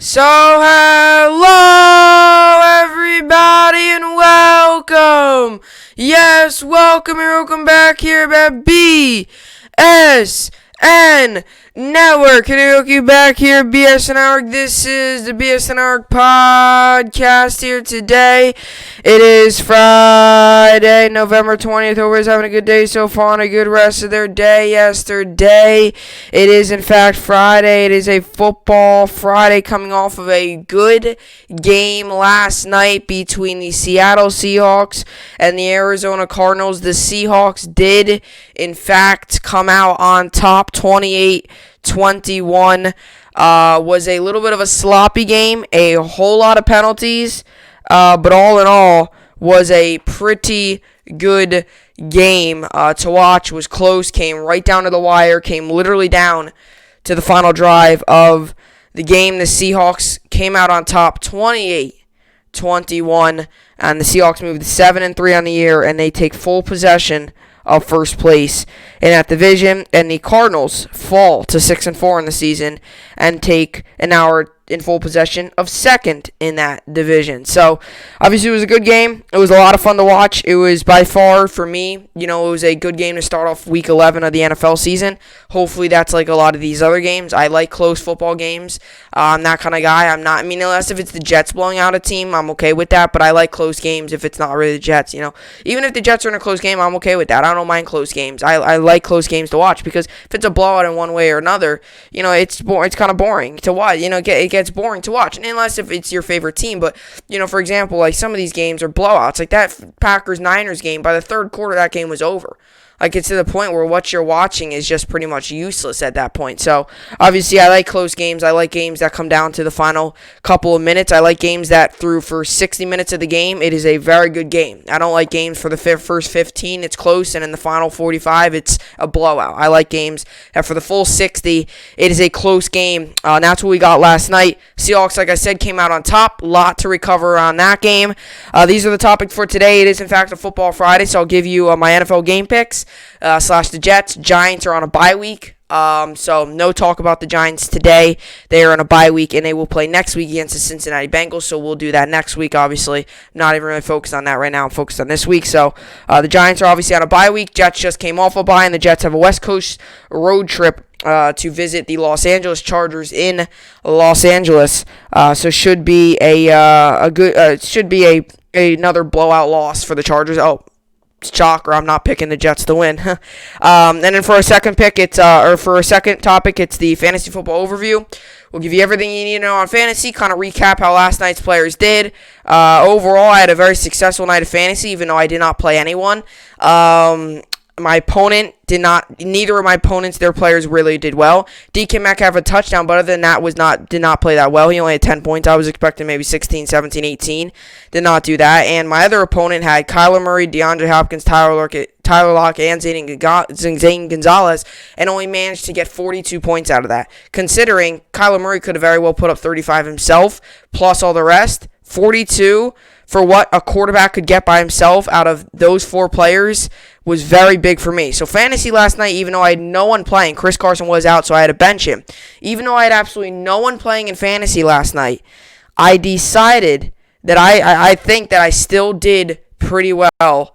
So, hello everybody and welcome. Yes, welcome and welcome back here at BSN Network. Karaoke back here, BSN Network. This is the BSN Network podcast here today. It is Friday, November 20th. Everybody's having a good day so far and a good rest of their day yesterday. It is, in fact, Friday. It is a football Friday coming off of a good game last night between the Seattle Seahawks and the Arizona Cardinals. The Seahawks did, in fact, come out on top 28-21. Was a little bit of a sloppy game, a whole lot of penalties, but all in all, was a pretty good game to watch. Was close, came right down to the wire, came literally down to the final drive of the game. The Seahawks came out on top 28-21, and the Seahawks moved 7-3 on the year, and they take full possession of first place in that division, and the Cardinals fall to 6-4 in the season and take an hour in full possession of second in that division. So obviously it was a good game. It was a lot of fun to watch. It was by far, for me, it was a good game to start off week 11 of the NFL season. Hopefully that's like a lot of these other games. I like close football games. I'm that kind of guy. Unless if it's the Jets blowing out a team, I'm okay with that, but I like close games if it's not really the Jets, Even if the Jets are in a close game, I'm okay with that. I don't mind close games. I like close games to watch, because if it's a blowout in one way or another, it's kind of boring to watch. It gets boring to watch, and unless if it's your favorite team. But for example, like some of these games are blowouts, like that Packers-Niners game. By the third quarter, that game was over. Like, it's to the point where what you're watching is just pretty much useless at that point. So, obviously, I like close games. I like games that come down to the final couple of minutes. I like games that for 60 minutes of the game, it is a very good game. I don't like games for the first 15, it's close, and in the final 45, it's a blowout. I like games that for the full 60, it is a close game. And that's what we got last night. Seahawks, like I said, came out on top. A lot to recover on that game. These are the topics for today. It is, in fact, a Football Friday, so I'll give you my NFL game picks. Slash the Jets. Giants are on a bye week. So no talk about the Giants today. They are on a bye week, and they will play next week against the Cincinnati Bengals. So we'll do that next week, obviously. I'm not even really focused on that right now. I'm focused on this week. So the Giants are obviously on a bye week. Jets just came off a bye, and the Jets have a West Coast road trip to visit the Los Angeles Chargers in Los Angeles. So should be another blowout loss for the Chargers. Shocker, I'm not picking the Jets to win. And then for a second pick, for a second topic, it's the fantasy football overview. We'll give you everything you need to know on fantasy, kind of recap how last night's players did. Overall, I had a very successful night of fantasy, even though I did not play anyone. My opponent neither of my opponents, their players really did well. DK Metcalf a touchdown, but other than that, did not play that well. He only had 10 points. I was expecting maybe 16, 17, 18. Did not do that. And my other opponent had Kyler Murray, DeAndre Hopkins, Tyler Lockett, and Zane Gonzalez, and only managed to get 42 points out of that. Considering Kyler Murray could have very well put up 35 himself, plus all the rest. 42 for what a quarterback could get by himself out of those four players was very big for me. So fantasy last night, even though I had no one playing, Chris Carson was out, so I had to bench him. Even though I had absolutely no one playing in fantasy last night, I decided that I think that I still did pretty well,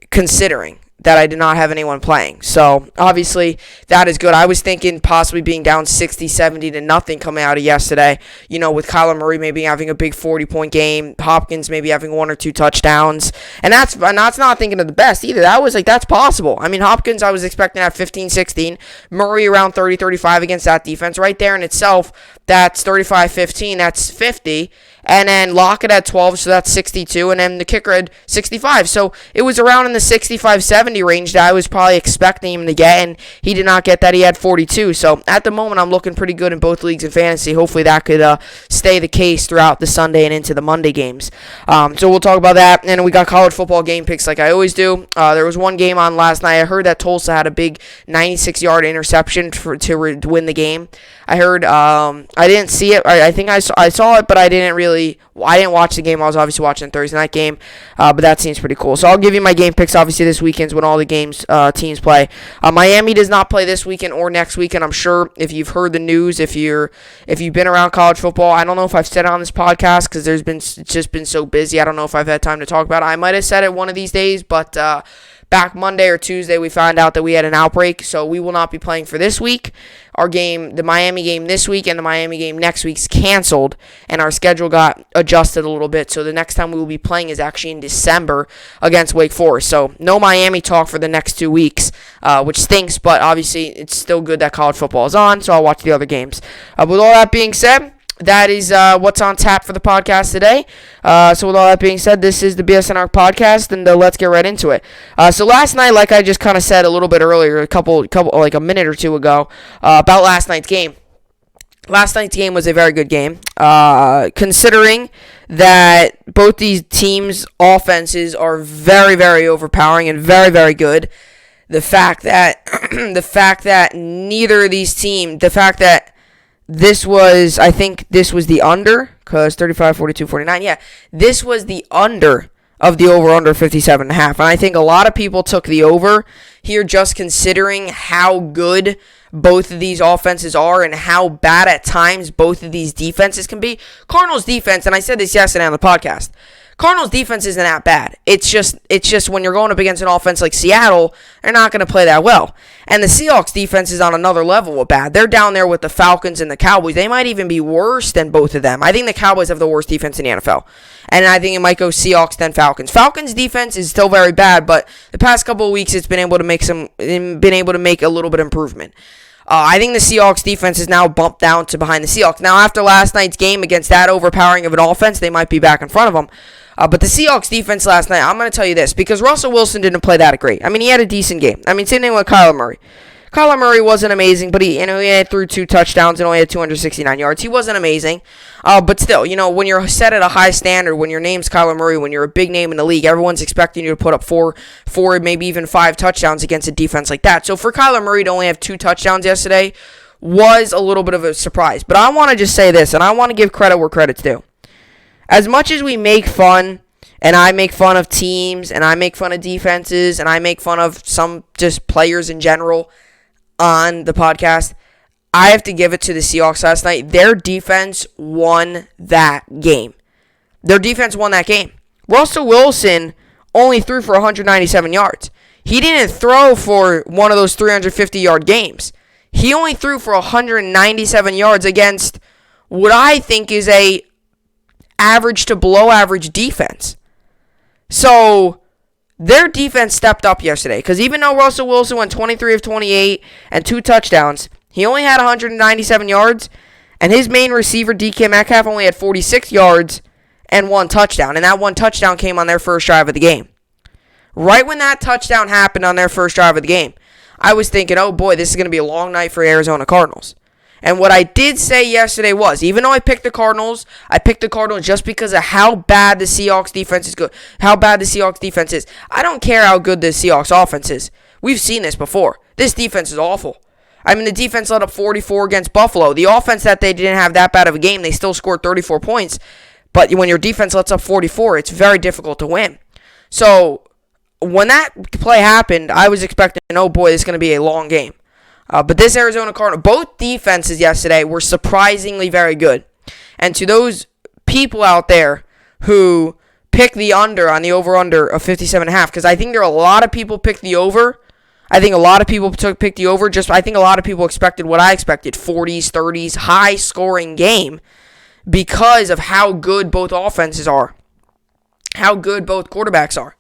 considering that I did not have anyone playing. So, obviously, that is good. I was thinking possibly being down 60, 70 to nothing coming out of yesterday, with Kyler Murray maybe having a big 40-point game, Hopkins maybe having one or two touchdowns. And that's not thinking of the best either. That's possible. Hopkins, I was expecting to have 15, 16. Murray around 30, 35 against that defense. Right there in itself, that's 35, 15. That's 50. And then Lockett had 12, so that's 62. And then the kicker had 65. So it was around in the 65-70 range that I was probably expecting him to get, and he did not get that. He had 42. So at the moment, I'm looking pretty good in both leagues in fantasy. Hopefully that could stay the case throughout the Sunday and into the Monday games. So we'll talk about that. And we got college football game picks like I always do. There was one game on last night. I heard that Tulsa had a big 96-yard interception to win the game. I heard, I didn't see it. I think I saw it, but I didn't really I didn't watch the game. I was obviously watching the Thursday night game, but that seems pretty cool. So I'll give you my game picks. Obviously, this weekend's when all the teams play. Miami does not play this weekend or next weekend. I'm sure if you've heard the news, if you've been around college football, I don't know if I've said it on this podcast because it's just been so busy. I don't know if I've had time to talk about it. I might have said it one of these days, but back Monday or Tuesday, we found out that we had an outbreak, so we will not be playing for this week. Our game, the Miami game this week and the Miami game next week's canceled, and our schedule got adjusted a little bit, so the next time we will be playing is actually in December against Wake Forest. So no Miami talk for the next 2 weeks, which stinks, but obviously it's still good that college football is on, so I'll watch the other games. With all that being said, that is what's on tap for the podcast today. So with all that being said, this is the BSN podcast, and let's get right into it. So last night, like I just kind of said a little bit earlier, like a minute or two ago, about last night's game. Last night's game was a very good game, considering that both these teams' offenses are very, very overpowering and very, very good. The fact that neither of these teams, I think this was the under, because 35, 42, 49, yeah. This was the under of the over-under 57.5. And I think a lot of people took the over here just considering how good both of these offenses are and how bad at times both of these defenses can be. Cardinals defense, and I said this yesterday on the podcast, Cardinals defense isn't that bad. It's just when you're going up against an offense like Seattle, they're not going to play that well. And the Seahawks defense is on another level of bad. They're down there with the Falcons and the Cowboys. They might even be worse than both of them. I think the Cowboys have the worst defense in the NFL. And I think it might go Seahawks then Falcons. Falcons defense is still very bad, but the past couple of weeks it's been able to make a little bit of improvement. I think the Seahawks defense is now bumped down to behind the Seahawks. Now, after last night's game against that overpowering of an offense, they might be back in front of them. But the Seahawks defense last night, I'm going to tell you this, because Russell Wilson didn't play that great. I mean, he had a decent game. I mean, same thing with Kyler Murray. Kyler Murray wasn't amazing, but he threw 2 touchdowns and only had 269 yards. He wasn't amazing. But still, when you're set at a high standard, when your name's Kyler Murray, when you're a big name in the league, everyone's expecting you to put up 4, maybe even 5 touchdowns against a defense like that. So for Kyler Murray to only have 2 touchdowns yesterday was a little bit of a surprise. But I want to just say this, and I want to give credit where credit's due. As much as we make fun, and I make fun of teams, and I make fun of defenses, and I make fun of some just players in general on the podcast, I have to give it to the Seahawks last night. Their defense won that game. Russell Wilson only threw for 197 yards. He didn't throw for one of those 350-yard games. He only threw for 197 yards against what I think is a average to below average defense. So their defense stepped up yesterday, because even though Russell Wilson went 23 of 28 and 2 touchdowns, he only had 197 yards, and his main receiver, DK Metcalf, only had 46 yards and 1 touchdown, and that 1 touchdown came on their first drive of the game. Right when that touchdown happened on their first drive of the game, I was thinking, oh boy, this is going to be a long night for Arizona Cardinals. And what I did say yesterday was, even though I picked the Cardinals just because of how bad the Seahawks defense is good, how bad the Seahawks defense is. I don't care how good the Seahawks offense is. We've seen this before. This defense is awful. I mean, the defense let up 44 against Buffalo. The offense that they didn't have that bad of a game, they still scored 34 points. But when your defense lets up 44, it's very difficult to win. So when that play happened, I was expecting, oh boy, this is going to be a long game. But this Arizona Cardinals, both defenses yesterday were surprisingly very good. And to those people out there who pick the under on the over-under of 57.5, because I think there are a lot of people pick the over. I think a lot of people picked the over. I think a lot of people expected what I expected, 40s, 30s, high-scoring game, because of how good both offenses are, how good both quarterbacks are.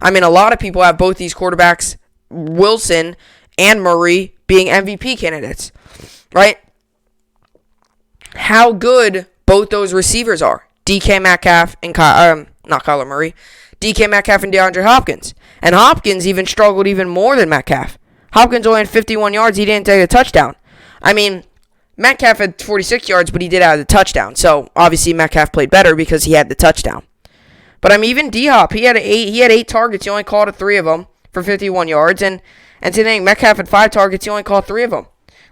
I mean, a lot of people have both these quarterbacks, Wilson and Murray, being MVP candidates, right? How good both those receivers are. DK Metcalf and not Kyler Murray. DK Metcalf and DeAndre Hopkins. And Hopkins even struggled even more than Metcalf. Hopkins only had 51 yards. He didn't take a touchdown. I mean, Metcalf had 46 yards, but he did have the touchdown. So, obviously, Metcalf played better because he had the touchdown. But, I mean, even D-Hop, he had 8 targets. He only caught 3 of them for 51 yards. And today, Metcalf had 5 targets. He only caught 3 of them.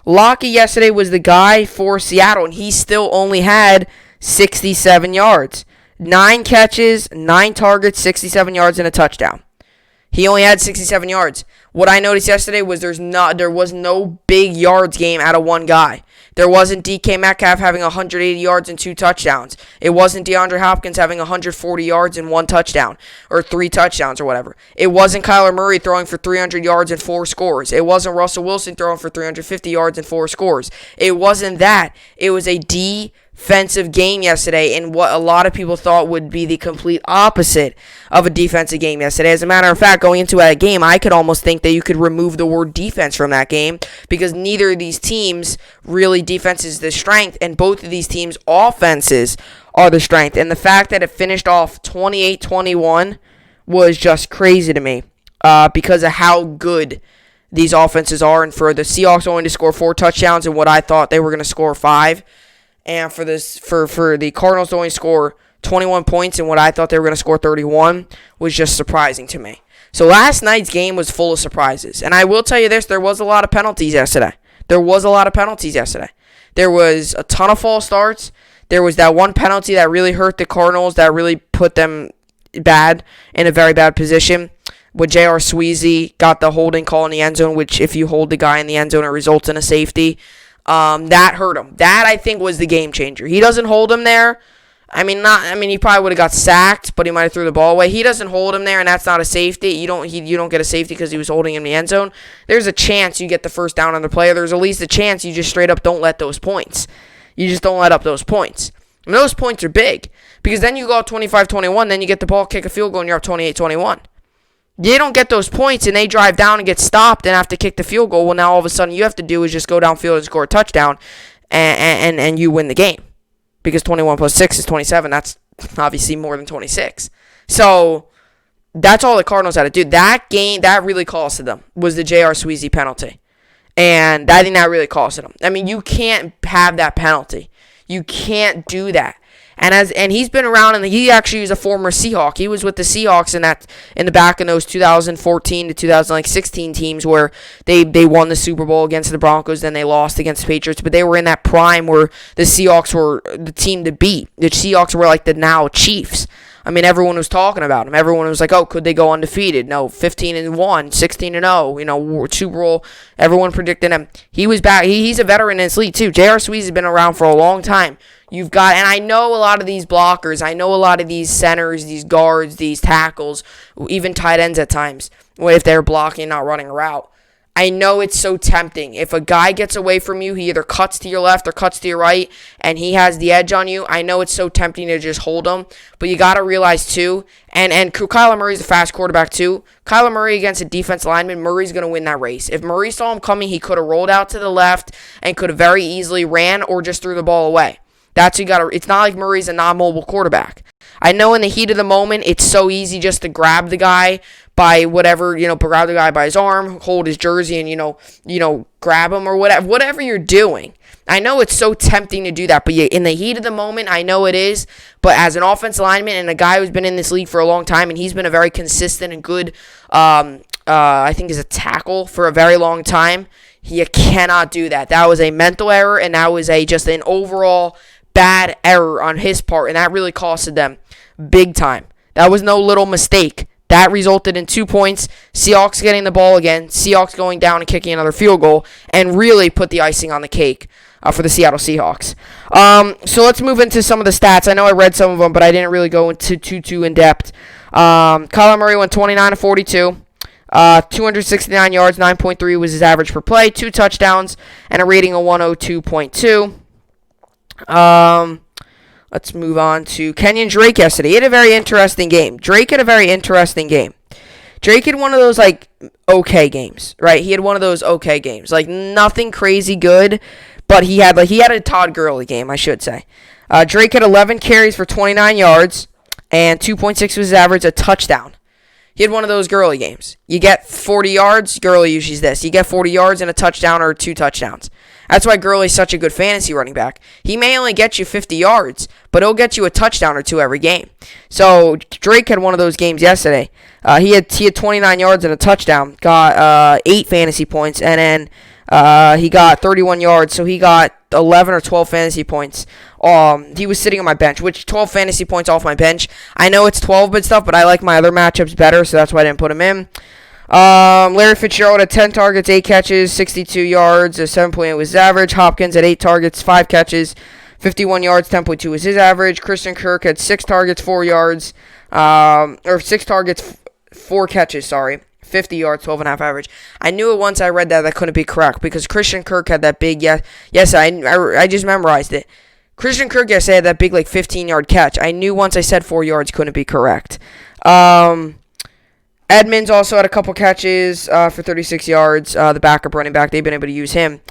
Lockett yesterday was the guy for Seattle, and he still only had 67 yards. 9 catches, 9 targets, 67 yards, and a touchdown. He only had 67 yards. What I noticed yesterday was there was no big yards game out of one guy. There wasn't DK Metcalf having 180 yards and 2 touchdowns. It wasn't DeAndre Hopkins having 140 yards and 1 touchdown, or 3 touchdowns or whatever. It wasn't Kyler Murray throwing for 300 yards and 4 scores. It wasn't Russell Wilson throwing for 350 yards and 4 scores. It wasn't that. It was a defensive game yesterday in what a lot of people thought would be the complete opposite of a defensive game yesterday. As a matter of fact, going into that game, I could almost think that you could remove the word defense from that game, because neither of these teams really defense is the strength, and both of these teams' offenses are the strength. And the fact that it finished off 28-21 was just crazy to me because of how good these offenses are. And for the Seahawks only to score 4 touchdowns and what I thought they were going to score 5, and for the Cardinals to only score 21 points and what I thought they were going to score 31 was just surprising to me. So last night's game was full of surprises. And I will tell you this, there was a lot of penalties yesterday. There was a ton of false starts. There was that one penalty that really hurt the Cardinals, that really put them in a very bad position. With J.R. Sweezy got the holding call in the end zone, which if you hold the guy in the end zone, it results in a safety. That hurt him. That, I think, was the game changer. He doesn't hold him there. He probably would have got sacked, but he might have threw the ball away. He doesn't hold him there, and that's not a safety. You don't get a safety because he was holding him in the end zone. There's a chance you get the first down on the play. There's at least a chance you just straight up don't let those points. You just don't let up those points. And those points are big, because then you go up 25-21, then you get the ball, kick a field goal, and you're up 28-21. They don't get those points, and they drive down and get stopped and have to kick the field goal. Well, now all of a sudden you have to do is just go downfield and score a touchdown, and you win the game. Because 21 plus 6 is 27. That's obviously more than 26. So that's all the Cardinals had to do. That game, that really costed them, was the J.R. Sweezy penalty. And I think that really costed them. I mean, you can't have that penalty. You can't do that. And he's been around, and he actually is a former Seahawk. He was with the Seahawks in the back in those 2014 to 2016 teams where they won the Super Bowl against the Broncos, then they lost against the Patriots. But they were in that prime where the Seahawks were the team to beat. The Seahawks were like the now Chiefs. I mean, everyone was talking about them. Everyone was like, "Oh, could they go undefeated?" No, 15-1, 16-0. Super Bowl. Everyone predicted him. He was back. He's a veteran in this league too. J.R. Sweezy has been around for a long time. And I know a lot of these blockers. I know a lot of these centers, these guards, these tackles, even tight ends at times, if they're blocking, not running a route. I know it's so tempting. If a guy gets away from you, he either cuts to your left or cuts to your right, and he has the edge on you. I know it's so tempting to just hold him, but you got to realize too, and Kyler Murray's a fast quarterback too. Kyler Murray against a defense lineman, Murray's going to win that race. If Murray saw him coming, he could have rolled out to the left and could have very easily ran or just threw the ball away. It's not like Murray's a non-mobile quarterback. I know in the heat of the moment, it's so easy just to grab the guy by whatever, grab the guy by his arm, hold his jersey, and, grab him or whatever you're doing. I know it's so tempting to do that, but in the heat of the moment, I know it is. But as an offensive lineman and a guy who's been in this league for a long time, and he's been a very consistent and good, I think, is a tackle for a very long time, you cannot do that. That was a mental error, and that was just an overall bad error on his part, and that really costed them big time. That was no little mistake. That resulted in 2 points, Seahawks getting the ball again, Seahawks going down and kicking another field goal, and really put the icing on the cake for the Seattle Seahawks. So let's move into some of the stats. I know I read some of them, but I didn't really go into too in depth. Kyler Murray went 29-42. 269 yards, 9.3 was his average per play, 2 touchdowns, and a rating of 102.2. Let's move on to Kenyon Drake yesterday. He had a very interesting game. Drake had one of those, okay games, right? He had one of those okay games. Nothing crazy good, but he had a Todd Gurley game, I should say. Drake had 11 carries for 29 yards, and 2.6 was his average, a touchdown. He had one of those Gurley games. You get 40 yards, Gurley usually is this. You get 40 yards and a touchdown or 2 touchdowns. That's why Gurley's such a good fantasy running back. He may only get you 50 yards, but he'll get you a touchdown or 2 every game. So Drake had one of those games yesterday. He had 29 yards and a touchdown, got 8 fantasy points, and then he got 31 yards, so he got 11 or 12 fantasy points He was sitting on my bench, which 12 fantasy points off my bench. I know it's 12 but stuff, but I like my other matchups better, so that's why I didn't put him in. Larry Fitzgerald had 10 targets, 8 catches, 62 yards, a 7.8 was his average. Hopkins had 8 targets, 5 catches, 51 yards, 10.2 was his average. Christian Kirk had 6 targets, 4 yards, 6 targets, 4 catches, 50 yards, 12.5 average. I knew it once I read that couldn't be correct because Christian Kirk had that big, I just memorized it. Christian Kirk yesterday had that big 15-yard catch. I knew once I said 4 yards couldn't be correct. Edmonds also had a couple catches for 36 yards. The backup running back, they've been able to use him.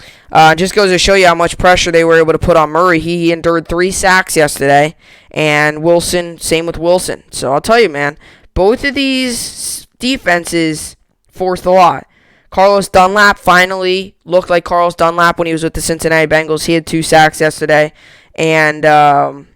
Just goes to show you how much pressure they were able to put on Murray. He endured 3 sacks yesterday, and Wilson, same with Wilson. So I'll tell you, man, both of these defenses forced a lot. Carlos Dunlap finally looked like Carlos Dunlap when he was with the Cincinnati Bengals. He had 2 sacks yesterday, and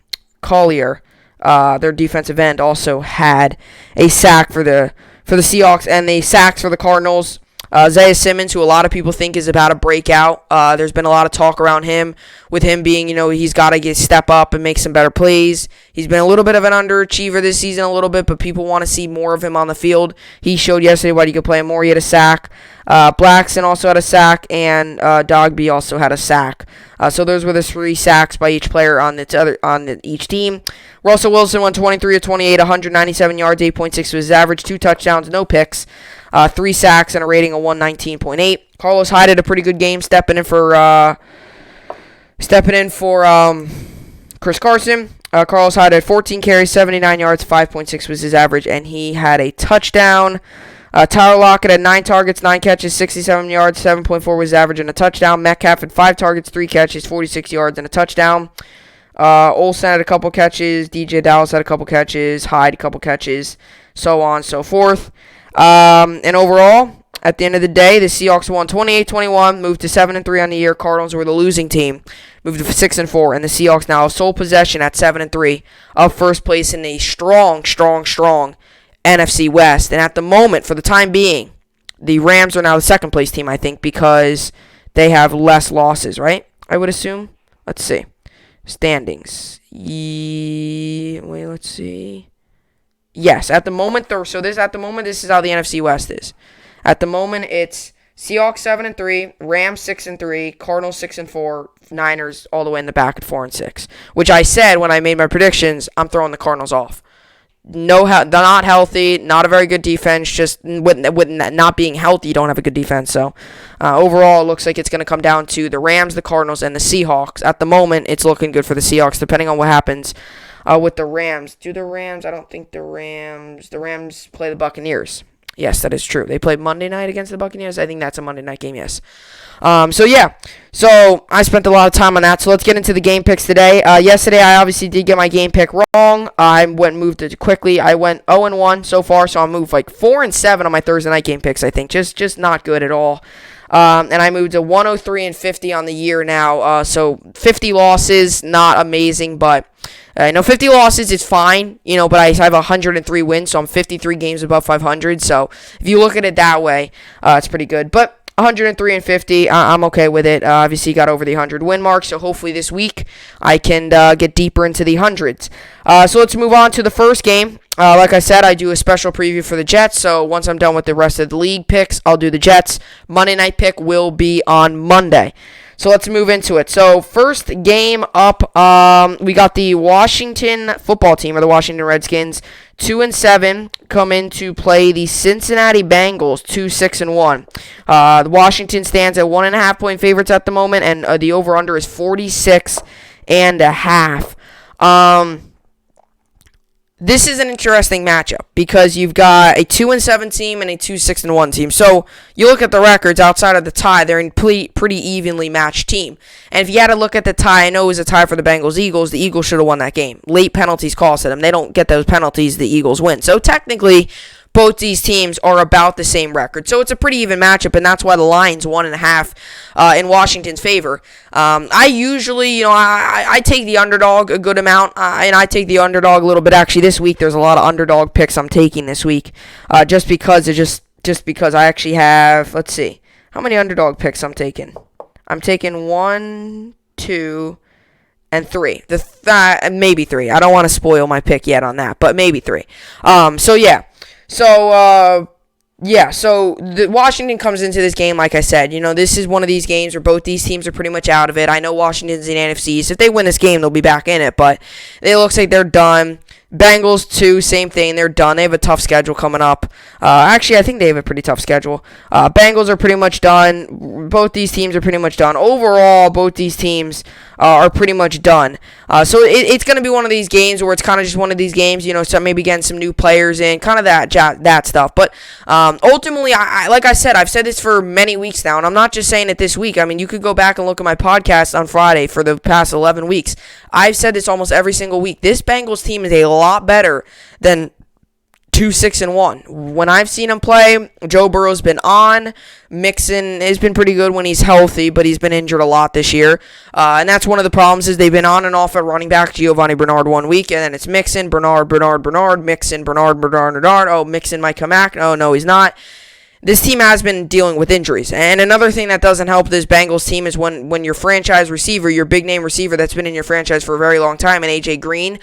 Collier, their defensive end, also had a sack for the Seahawks and the sacks for the Cardinals. Isaiah Simmons, who a lot of people think is about to break out. There's been a lot of talk around him, with him being, he's got to step up and make some better plays. He's been a little bit of an underachiever this season, a little bit, but people want to see more of him on the field. He showed yesterday why he could play more. He had a sack. Blackson also had a sack, and Dogby also had a sack. So those were the 3 sacks by each player on each team. Russell Wilson went 23 of 28, 197 yards, 8.6 was his average, 2 touchdowns, no picks, 3 sacks, and a rating of 119.8. Carlos Hyde had a pretty good game, stepping in for Chris Carson. Carlos Hyde had 14 carries, 79 yards, 5.6 was his average, and he had a touchdown. Tyler Lockett had 9 targets, 9 catches, 67 yards, 7.4 was his average, and a touchdown. Metcalf had 5 targets, 3 catches, 46 yards, and a touchdown. Olsen had a couple catches, DJ Dallas had a couple catches, Hyde a couple catches, so on and so forth. And overall, at the end of the day, the Seahawks won 28-21, moved to 7-3 on the year. Cardinals were the losing team, moved to 6-4, and the Seahawks now have sole possession at 7-3 of first place in a strong NFC West. And at the moment, for the time being, the Rams are now the second place team, I think, because they have less losses, right? I would assume. Let's see. Standings. Let's see. Yes, at the moment, this is how the NFC West is. At the moment, it's Seahawks 7-3, Rams 6-3, Cardinals 6-4, Niners all the way in the back at 4-6. Which I said when I made my predictions, I'm throwing the Cardinals off. They're not healthy, not a very good defense. Just with not being healthy, you don't have a good defense. So overall, it looks like it's going to come down to the Rams, the Cardinals, and the Seahawks. At the moment, it's looking good for the Seahawks, depending on what happens with the Rams. I don't think the Rams play the Buccaneers. Yes, that is true. They played Monday night against the Buccaneers. I think that's a Monday night game, yes. So I spent a lot of time on that. So let's get into the game picks today. Yesterday, I obviously did get my game pick wrong. I moved it quickly. I went 0-1 so far, so I moved 4-7 on my Thursday night game picks, I think. Just not good at all. And I moved to 103-50 on the year now. So 50 losses, not amazing, but 50 losses is fine, but I have 103 wins, so I'm 53 games above 500. So if you look at it that way, it's pretty good. But 103-50, I'm okay with it. Obviously, got over the 100 win mark, so hopefully this week I can get deeper into the hundreds. So let's move on to the first game. Like I said, I do a special preview for the Jets, so once I'm done with the rest of the league picks, I'll do the Jets. Monday night pick will be on Monday. So let's move into it. So first game up, we got the Washington football team, or the Washington Redskins, 2-7, come in to play the Cincinnati Bengals, 2-6-1. The Washington stands at 1.5 point favorites at the moment, and the over/under is 46.5. This is an interesting matchup because you've got a 2-7 team and a 2-6-1 team. So you look at the records outside of the tie, they're in pretty evenly matched team. And if you had to look at the tie, I know it was a tie for the Bengals-Eagles. The Eagles should have won that game. Late penalties cost them. They don't get those penalties, the Eagles win. So technically, both these teams are about the same record. So it's a pretty even matchup, and that's why the line's 1.5 in Washington's favor. I usually, I take the underdog a good amount, and I take the underdog a little bit. Actually, this week there's a lot of underdog picks I'm taking this week, just because I actually have, let's see, how many underdog picks I'm taking. I'm taking 1, 2, and 3. Maybe 3. I don't want to spoil my pick yet on that, but maybe 3. So the Washington comes into this game, like I said, this is one of these games where both these teams are pretty much out of it. I know Washington's in NFC East. If they win this game, they'll be back in it, but it looks like they're done. Bengals, too, same thing. They're done. They have a tough schedule coming up. Actually, I think they have a pretty tough schedule. Bengals are pretty much done. Both these teams are pretty much done. Overall, both these teams are pretty much done. So it's going to be one of these games where it's kind of just one of these games, so maybe getting some new players in, kind of that stuff. But ultimately, like I said, I've said this for many weeks now, and I'm not just saying it this week. I mean, you could go back and look at my podcast on Friday for the past 11 weeks. I've said this almost every single week. This Bengals team is a lot better than 2-6-1. When I've seen him play, Joe Burrow's been on. Mixon has been pretty good when he's healthy, but he's been injured a lot this year. And that's one of the problems is they've been on and off at running back. Giovanni Bernard 1 week, and then it's Mixon, Bernard, Mixon, Bernard. Oh, Mixon might come back. Oh, no, he's not. This team has been dealing with injuries. And another thing that doesn't help this Bengals team is when your franchise receiver, your big-name receiver that's been in your franchise for a very long time, and A.J. Green,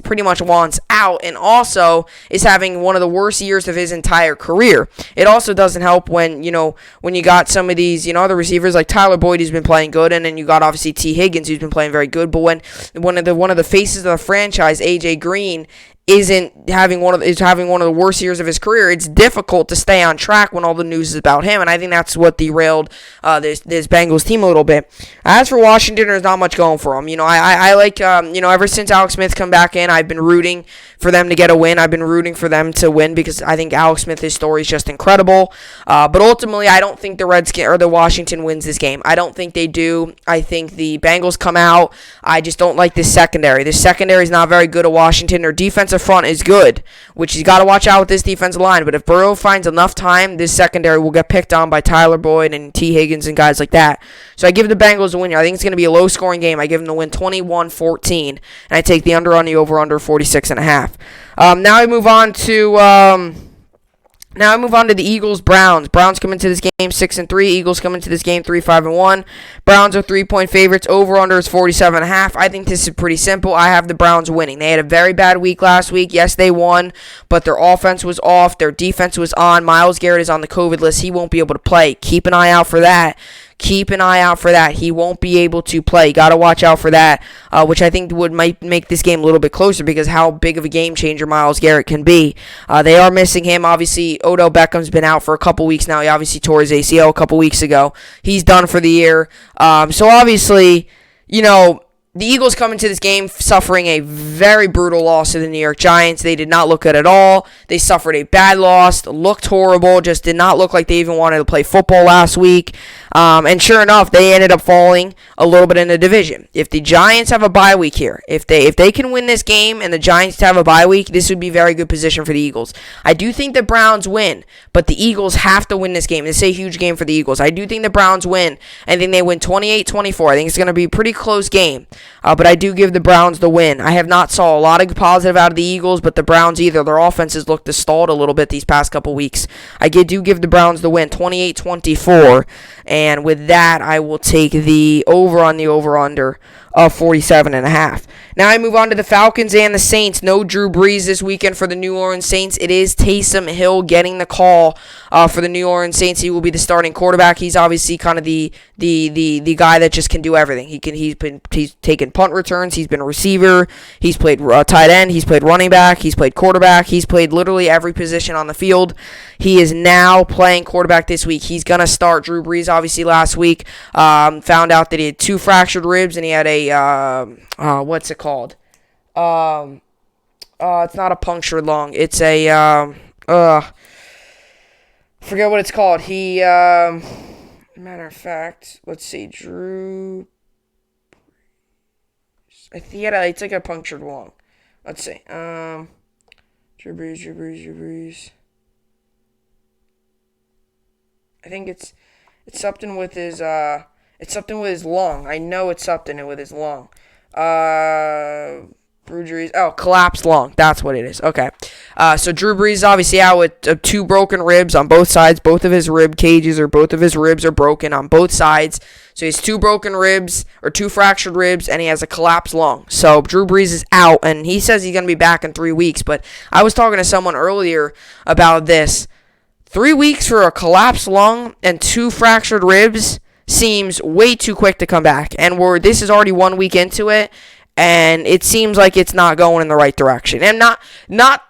pretty much wants out and also is having one of the worst years of his entire career. It also doesn't help when you got some of these, other receivers like Tyler Boyd who's been playing good, and then you got obviously T. Higgins who's been playing very good. But when one of the faces of the franchise, A.J. Green, is having one of the worst years of his career, it's difficult to stay on track when all the news is about him, and I think that's what derailed this Bengals team a little bit. As for Washington, there's not much going for them. I like ever since Alex Smith come back in, I've been rooting for them to get a win. I've been rooting for them to win because I think Alex Smith, his story is just incredible. But ultimately, I don't think the Washington wins this game. I don't think they do. I think the Bengals come out. I just don't like this secondary. This secondary is not very good at Washington. Their defensive front is good, which he's got to watch out with this defensive line. But if Burrow finds enough time, this secondary will get picked on by Tyler Boyd and T. Higgins and guys like that. So I give the Bengals a win here. I think it's going to be a low-scoring game. I give them the win 21-14, and I take the under on the over-under 46.5. Now I move on to the Eagles-Browns. Browns come into this game 6-3. Eagles come into this game 3-5-1. Browns are 3-point favorites. Over/under is 47.5. I think this is pretty simple. I have the Browns winning. They had a very bad week last week. Yes, they won, but their offense was off. Their defense was on. Myles Garrett is on the COVID list. He won't be able to play. Keep an eye out for that. He won't be able to play. Got to watch out for that, which I think might make this game a little bit closer because how big of a game changer Myles Garrett can be. They are missing him. Obviously, Odell Beckham's been out for a couple weeks now. He obviously tore his ACL a couple weeks ago. He's done for the year. So obviously, the Eagles come into this game suffering a very brutal loss to the New York Giants. They did not look good at all. They suffered a bad loss, looked horrible, just did not look like they even wanted to play football last week. And sure enough, they ended up falling a little bit in the division. If the Giants have a bye week here, if they can win this game and the Giants have a bye week, this would be a very good position for the Eagles. I do think the Browns win, but the Eagles have to win this game. This is a huge game for the Eagles. I do think the Browns win. I think they win 28-24. I think it's going to be a pretty close game. But I do give the Browns the win. I have not saw a lot of positive out of the Eagles, but the Browns either. Their offenses look stalled a little bit these past couple weeks. I do give the Browns the win, 28-24. And with that, I will take the over on the over-under of 47.5. Now I move on to the Falcons and the Saints. No Drew Brees this weekend for the New Orleans Saints. It is Taysom Hill getting the call for the New Orleans Saints. He will be the starting quarterback. He's obviously kind of the guy that just can do everything. He's taken punt returns. He's been a receiver. He's played tight end. He's played running back. He's played quarterback. He's played literally every position on the field. He is now playing quarterback this week. He's gonna start. Drew Brees obviously last week found out that he had 2 fractured ribs and he had a what's it called? It's not a punctured lung. It's a forget what it's called. Matter of fact, let's see, Drew. I think it's like a punctured lung. Let's see. Drew Brees. I think it's something with his lung. I know it's something with his lung. Drew Brees. Collapsed lung. That's what it is. Okay. So Drew Brees is obviously out with 2 broken ribs on both sides. Both of his rib cages or both of his ribs are broken on both sides. So So he has 2 broken ribs, or 2 fractured ribs, and he has a collapsed lung. So Drew Brees is out, and he says he's going to be back in 3 weeks. But I was talking to someone earlier about this. 3 weeks for a collapsed lung and 2 fractured ribs seems way too quick to come back. And this is already 1 week into it, and it seems like it's not going in the right direction. And not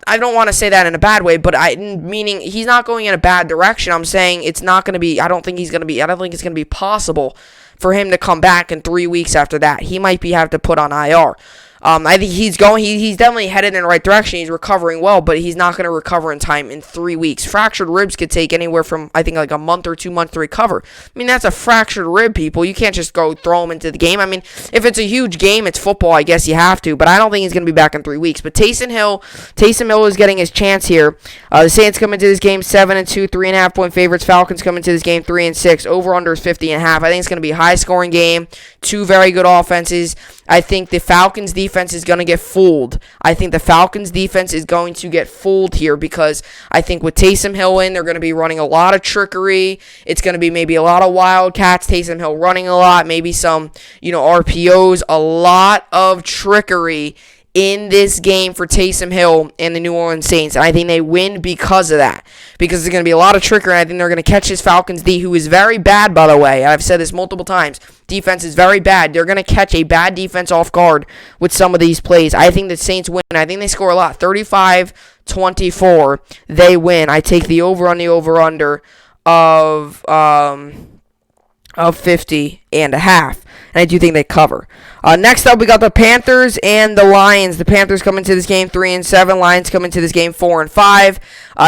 I don't want to say that in a bad way, but meaning he's not going in a bad direction. I'm saying it's not going to be. I don't think it's going to be possible for him to come back in 3 weeks after that. He might have to put on IR. I think he's definitely headed in the right direction. He's recovering well, but he's not going to recover in time in 3 weeks. Fractured ribs could take anywhere from, I think, like a month or 2 months to recover. I mean, that's a fractured rib, people. You can't just go throw him into the game. I mean, if it's a huge game, it's football, I guess you have to, but I don't think he's going to be back in 3 weeks. But Taysom Hill is getting his chance here. The Saints come into this game 7-2, 3.5-point favorites. Falcons come into this game 3-6. Over/under is 50.5. I think it's going to be a high-scoring game. 2 very good offenses. I think the Falcons defense is going to get fooled. I think the Falcons defense is going to get fooled here because I think with Taysom Hill in, they're going to be running a lot of trickery. It's going to be maybe a lot of wildcats. Taysom Hill running a lot, maybe some, RPOs, a lot of trickery in this game for Taysom Hill and the New Orleans Saints. And I think they win because of that. Because there's going to be a lot of trickery, and I think they're going to catch this Falcons D, who is very bad, by the way. I've said this multiple times. Defense is very bad. They're going to catch a bad defense off guard with some of these plays. I think the Saints win. I think they score a lot. 35-24. They win. I take the over on the over-under of 50.5. And I do think they cover. Next up, we got the Panthers and the Lions. The Panthers come into this game 3-7. Lions come into this game 4-5.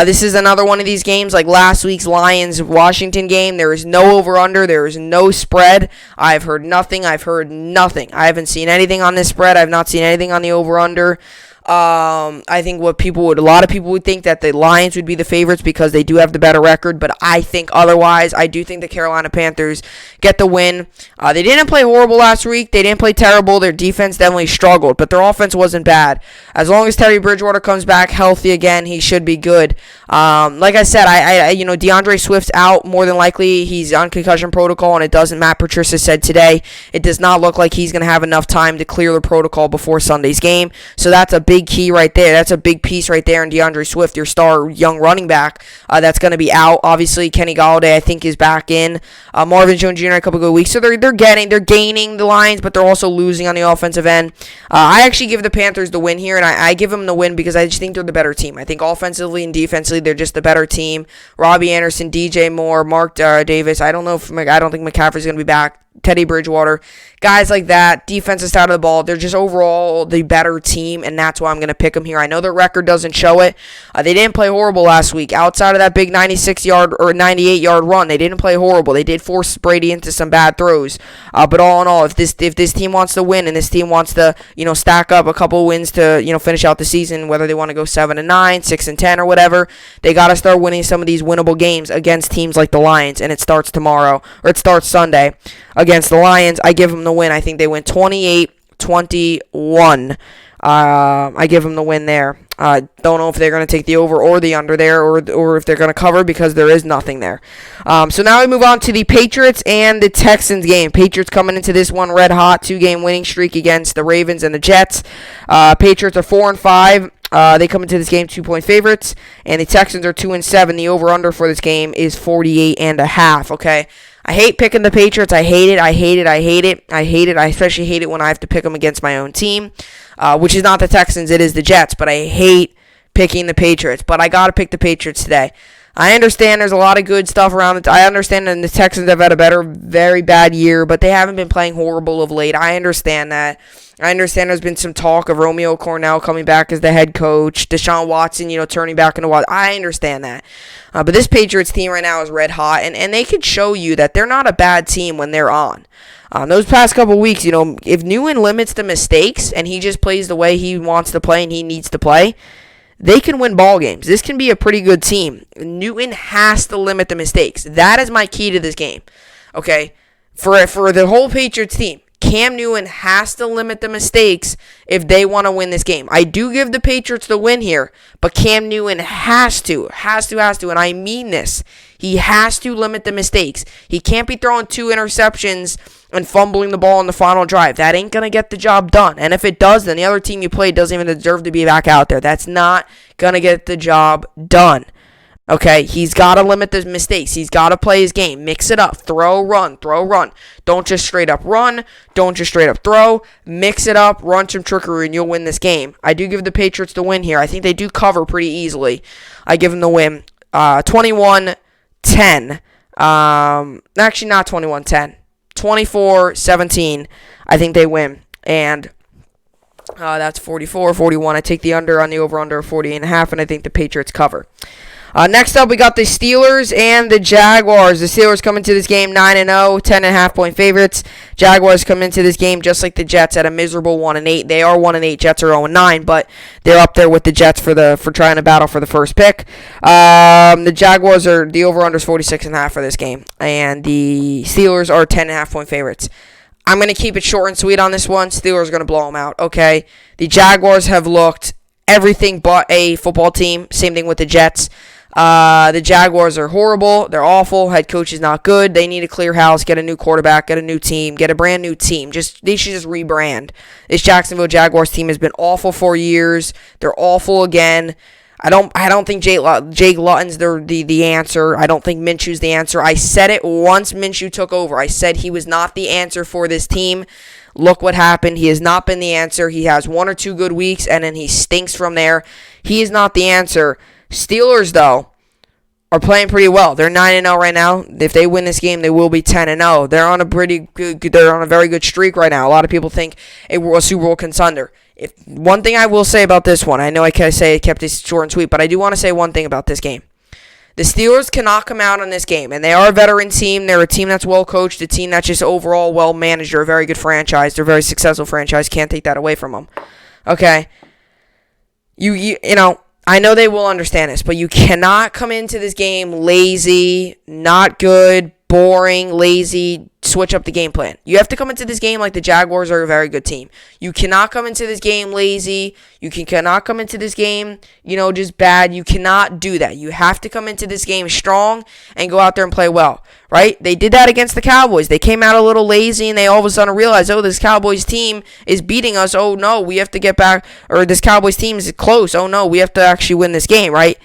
This is another one of these games like last week's Lions-Washington game. There is no over-under. There is no spread. I've heard nothing. I haven't seen anything on this spread. I've not seen anything on the over-under. I think a lot of people would think that the Lions would be the favorites because they do have the better record, but I think otherwise. I do think the Carolina Panthers get the win. They didn't play horrible last week. They didn't play terrible. Their defense definitely struggled, but their offense wasn't bad. As long as Teddy Bridgewater comes back healthy again, he should be good. Like I said, DeAndre Swift's out more than likely. He's on concussion protocol, and it doesn't. Matt Patricia said today it does not look like he's going to have enough time to clear the protocol before Sunday's game. So that's a big key right there. That's a big piece right there in DeAndre Swift, your star young running back. That's going to be out. Obviously, Kenny Golladay, I think, is back in. Marvin Jones Jr. a couple good weeks. So they're gaining the Lions, but they're also losing on the offensive end. I actually give the Panthers the win here, and I give them the win because I just think they're the better team. I think offensively and defensively, they're just the better team. Robbie Anderson, DJ Moore, Mark Davis. I don't think McCaffrey's going to be back. Teddy Bridgewater, guys like that, defensive side of the ball, they're just overall the better team, and that's why I'm going to pick them here. I know their record doesn't show it. They didn't play horrible last week. Outside of that big 96-yard or 98-yard run, they didn't play horrible. They did force Brady into some bad throws. But all in all, if this team wants to win and this team wants to, stack up a couple wins to, finish out the season, whether they want to go 7-9, 6-10, or whatever, they got to start winning some of these winnable games against teams like the Lions, and it starts Sunday. Against the Lions, I give them the win. I think they win 28-21. I give them the win there. Don't know if they're going to take the over or the under there, or if they're going to cover because there is nothing there. So now we move on to the Patriots and the Texans game. Patriots coming into this one red hot, 2-game winning streak against the Ravens and the Jets. Patriots are 4-5. They come into this game 2-point favorites, and the Texans are 2-7. The over/under for this game is 48.5. Okay. I hate picking the Patriots. I hate it. I especially hate it when I have to pick them against my own team, which is not the Texans. It is the Jets. But I hate picking the Patriots. But I got to pick the Patriots today. I understand there's a lot of good stuff around. I understand that the Texans have had a very bad year, but they haven't been playing horrible of late. I understand that. I understand there's been some talk of Romeo Cornell coming back as the head coach, Deshaun Watson, turning back into what. I understand that. But this Patriots team right now is red hot, and they could show you that they're not a bad team when they're on. Those past couple weeks, if Newton limits the mistakes and he just plays the way he wants to play and he needs to play, they can win ball games. This can be a pretty good team. Newton has to limit the mistakes. That is my key to this game. Okay? For the whole Patriots team, Cam Newton has to limit the mistakes if they want to win this game. I do give the Patriots the win here, but Cam Newton has to, and I mean this. He has to limit the mistakes. He can't be throwing 2 interceptions and fumbling the ball on the final drive. That ain't going to get the job done. And if it does, then the other team you played doesn't even deserve to be back out there. That's not going to get the job done. Okay, he's got to limit the mistakes. He's got to play his game. Mix it up. Throw, run. Don't just straight up run. Don't just straight up throw. Mix it up. Run some trickery, and you'll win this game. I do give the Patriots the win here. I think they do cover pretty easily. I give them the win. 21-10. Actually, not 21-10. 24-17. I think they win. And that's 44-41. I take the under on the over-under of 40.5, and I think the Patriots cover. Next up, we got the Steelers and the Jaguars. The Steelers come into this game 9-0, 10.5-point favorites. Jaguars come into this game just like the Jets at a miserable 1-8. They are 1-8. Jets are 0-9, but they're up there with the Jets for trying to battle for the first pick. The Jaguars are the over/under is 46.5 for this game, and the Steelers are 10.5-point favorites. I'm going to keep it short and sweet on this one. Steelers are going to blow them out. Okay, the Jaguars have looked everything but a football team. Same thing with the Jets. The Jaguars are horrible. They're awful. Head coach is not good. They need a clear house, get a new quarterback, get a new team, get a brand new team. They should just rebrand. This Jacksonville Jaguars team has been awful for years. They're awful again. I don't think Jake Lutton's the answer. I don't think Minshew's the answer. I said it once Minshew took over. I said he was not the answer for this team. Look what happened. He has not been the answer. He has 1 or 2 good weeks, and then he stinks from there. He is not the answer. Steelers, though, are playing pretty well. They're 9-0 right now. If they win this game, they will be 10-0. They're on a very good streak right now. A lot of people think a Super Bowl contender. One thing I will say about this one, I know I kept this short and sweet, but I do want to say one thing about this game. The Steelers cannot come out on this game, and they are a veteran team. They're a team that's well coached, a team that's just overall well managed. They're a very good franchise. They're a very successful franchise. Can't take that away from them. Okay, you know. I know they will understand this, but you cannot come into this game lazy, not good, boring, lazy, switch up the game plan. You have to come into this game like the Jaguars are a very good team. You cannot come into this game lazy. You cannot come into this game, just bad. You cannot do that. You have to come into this game strong and go out there and play well, right? They did that against the Cowboys. They came out a little lazy, and they all of a sudden realized, this Cowboys team is beating us. Oh, no, we have to get back. Or this Cowboys team is close. Oh, no, we have to actually win this game, right?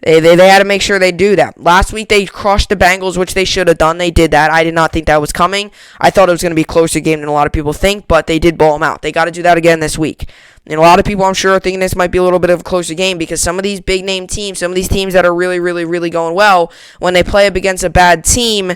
They had to make sure they do that. Last week, they crushed the Bengals, which they should have done. They did that. I did not think that was coming. I thought it was going to be a closer game than a lot of people think, but they did blow them out. They got to do that again this week. And a lot of people, I'm sure, are thinking this might be a little bit of a closer game because some of these big-name teams, some of these teams that are really, really, really going well, when they play up against a bad team,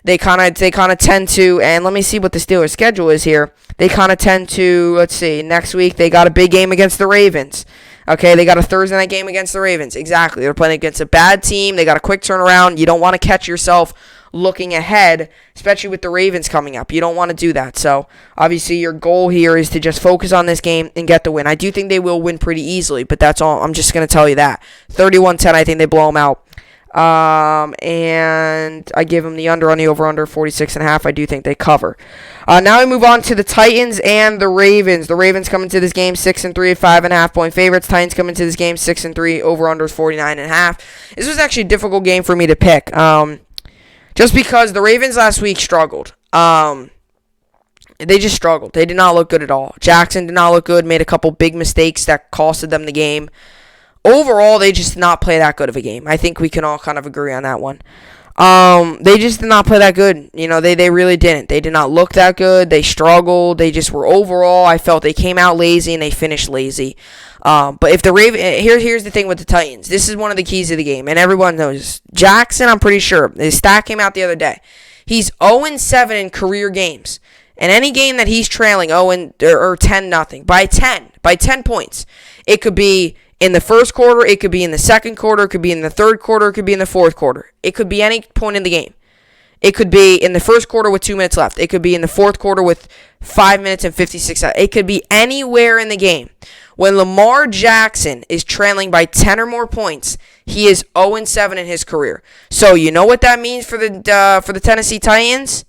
they kind of tend to, and let me see what the Steelers' schedule is here. They kind of tend to, let's see, next week they got a big game against the Ravens. Okay, they got a Thursday night game against the Ravens. Exactly. They're playing against a bad team. They got a quick turnaround. You don't want to catch yourself looking ahead, especially with the Ravens coming up. You don't want to do that. So, obviously, your goal here is to just focus on this game and get the win. I do think they will win pretty easily, but that's all. I'm just going to tell you that. 31-10, I think they blow them out. And I give them the under on the over-under 46.5. I do think they cover. Now we move on to the Titans and the Ravens. The Ravens come into this game 6-3, 5.5-point favorites. Titans come into this game 6-3, over-under is 49.5. This was actually a difficult game for me to pick. Just because the Ravens last week struggled. They just struggled. They did not look good at all. Jackson did not look good, made a couple big mistakes that costed them the game. Overall, they just did not play that good of a game. I think we can all kind of agree on that one. They just did not play that good. They really didn't. They did not look that good. They struggled. They just were overall, I felt they came out lazy and they finished lazy. But if the here's the thing with the Titans. This is one of the keys of the game, and everyone knows. Jackson, I'm pretty sure. His stat came out the other day. He's 0-7 in career games. And any game that he's trailing 10-0, by 10 points. It could be in the first quarter, it could be in the second quarter, it could be in the third quarter, it could be in the fourth quarter. It could be any point in the game. It could be in the first quarter with 2 minutes left. It could be in the fourth quarter with 5 minutes and 56 seconds. It could be anywhere in the game. When Lamar Jackson is trailing by 10 or more points, he is 0-7 in his career. So you know what that means for the Tennessee Titans?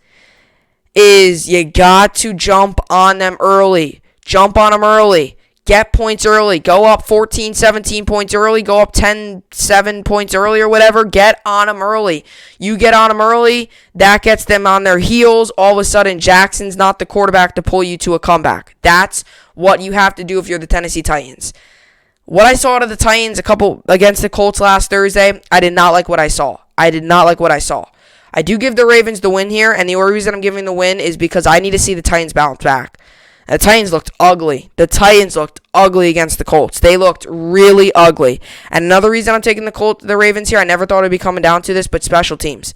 is you got to jump on them early. Jump on them early. Get points early. Go up 14, 17 points early. Go up 10, 7 points early or whatever. Get on them early. You get on them early, that gets them on their heels. All of a sudden, Jackson's not the quarterback to pull you to a comeback. That's what you have to do if you're the Tennessee Titans. What I saw out of the Titans against the Colts last Thursday, I did not like what I saw. I do give the Ravens the win here, and the only reason I'm giving the win is because I need to see the Titans bounce back. The Titans looked ugly. The Titans looked ugly against the Colts. They looked really ugly. And another reason I'm taking the Ravens here, I never thought it would be coming down to this, but special teams.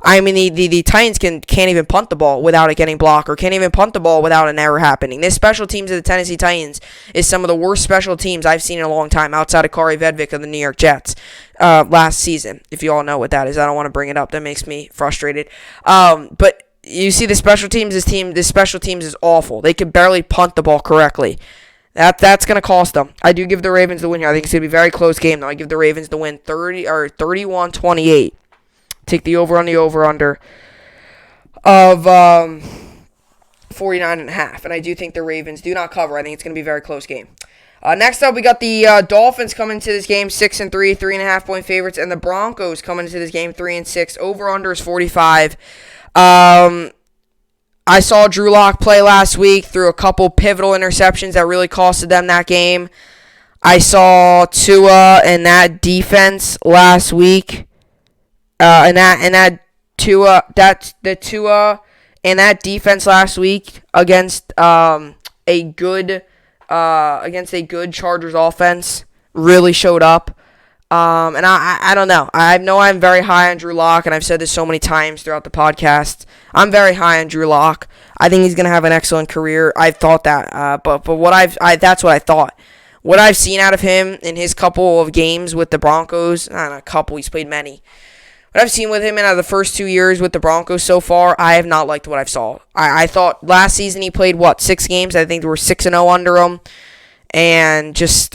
I mean, the Titans can't even punt the ball without it getting blocked, or can't even punt the ball without an error happening. This special teams of the Tennessee Titans is some of the worst special teams I've seen in a long time, outside of Corey Vedvik of the New York Jets last season. If you all know what that is, I don't want to bring it up. That makes me frustrated. But you see the special teams. This special teams is awful. They can barely punt the ball correctly. That's going to cost them. I do give the Ravens the win here. I think it's going to be a very close game, though. I give the Ravens the win 31-28. Take the over on the over-under of 49.5. And I do think the Ravens do not cover. I think it's going to be a very close game. Next up, we got the Dolphins coming into this game 6-3, 3.5-point favorites. And the Broncos coming into this game 3-6. Over-under is 45. I saw Drew Lock play last week through a couple pivotal interceptions that really costed them that game. I saw Tua and that defense last week. Tua and that defense last week against a good Chargers offense really showed up. And I don't know. I know I'm very high on Drew Lock, and I've said this so many times throughout the podcast. I'm very high on Drew Lock. I think he's gonna have an excellent career. I thought that, but that's what I thought. What I've seen out of him in his couple of games with the Broncos, not a couple, he's played many. What I've seen with him in the first 2 years with the Broncos so far, I have not liked what I've saw. I thought last season he played, 6 games? I think there were 6-0 under him,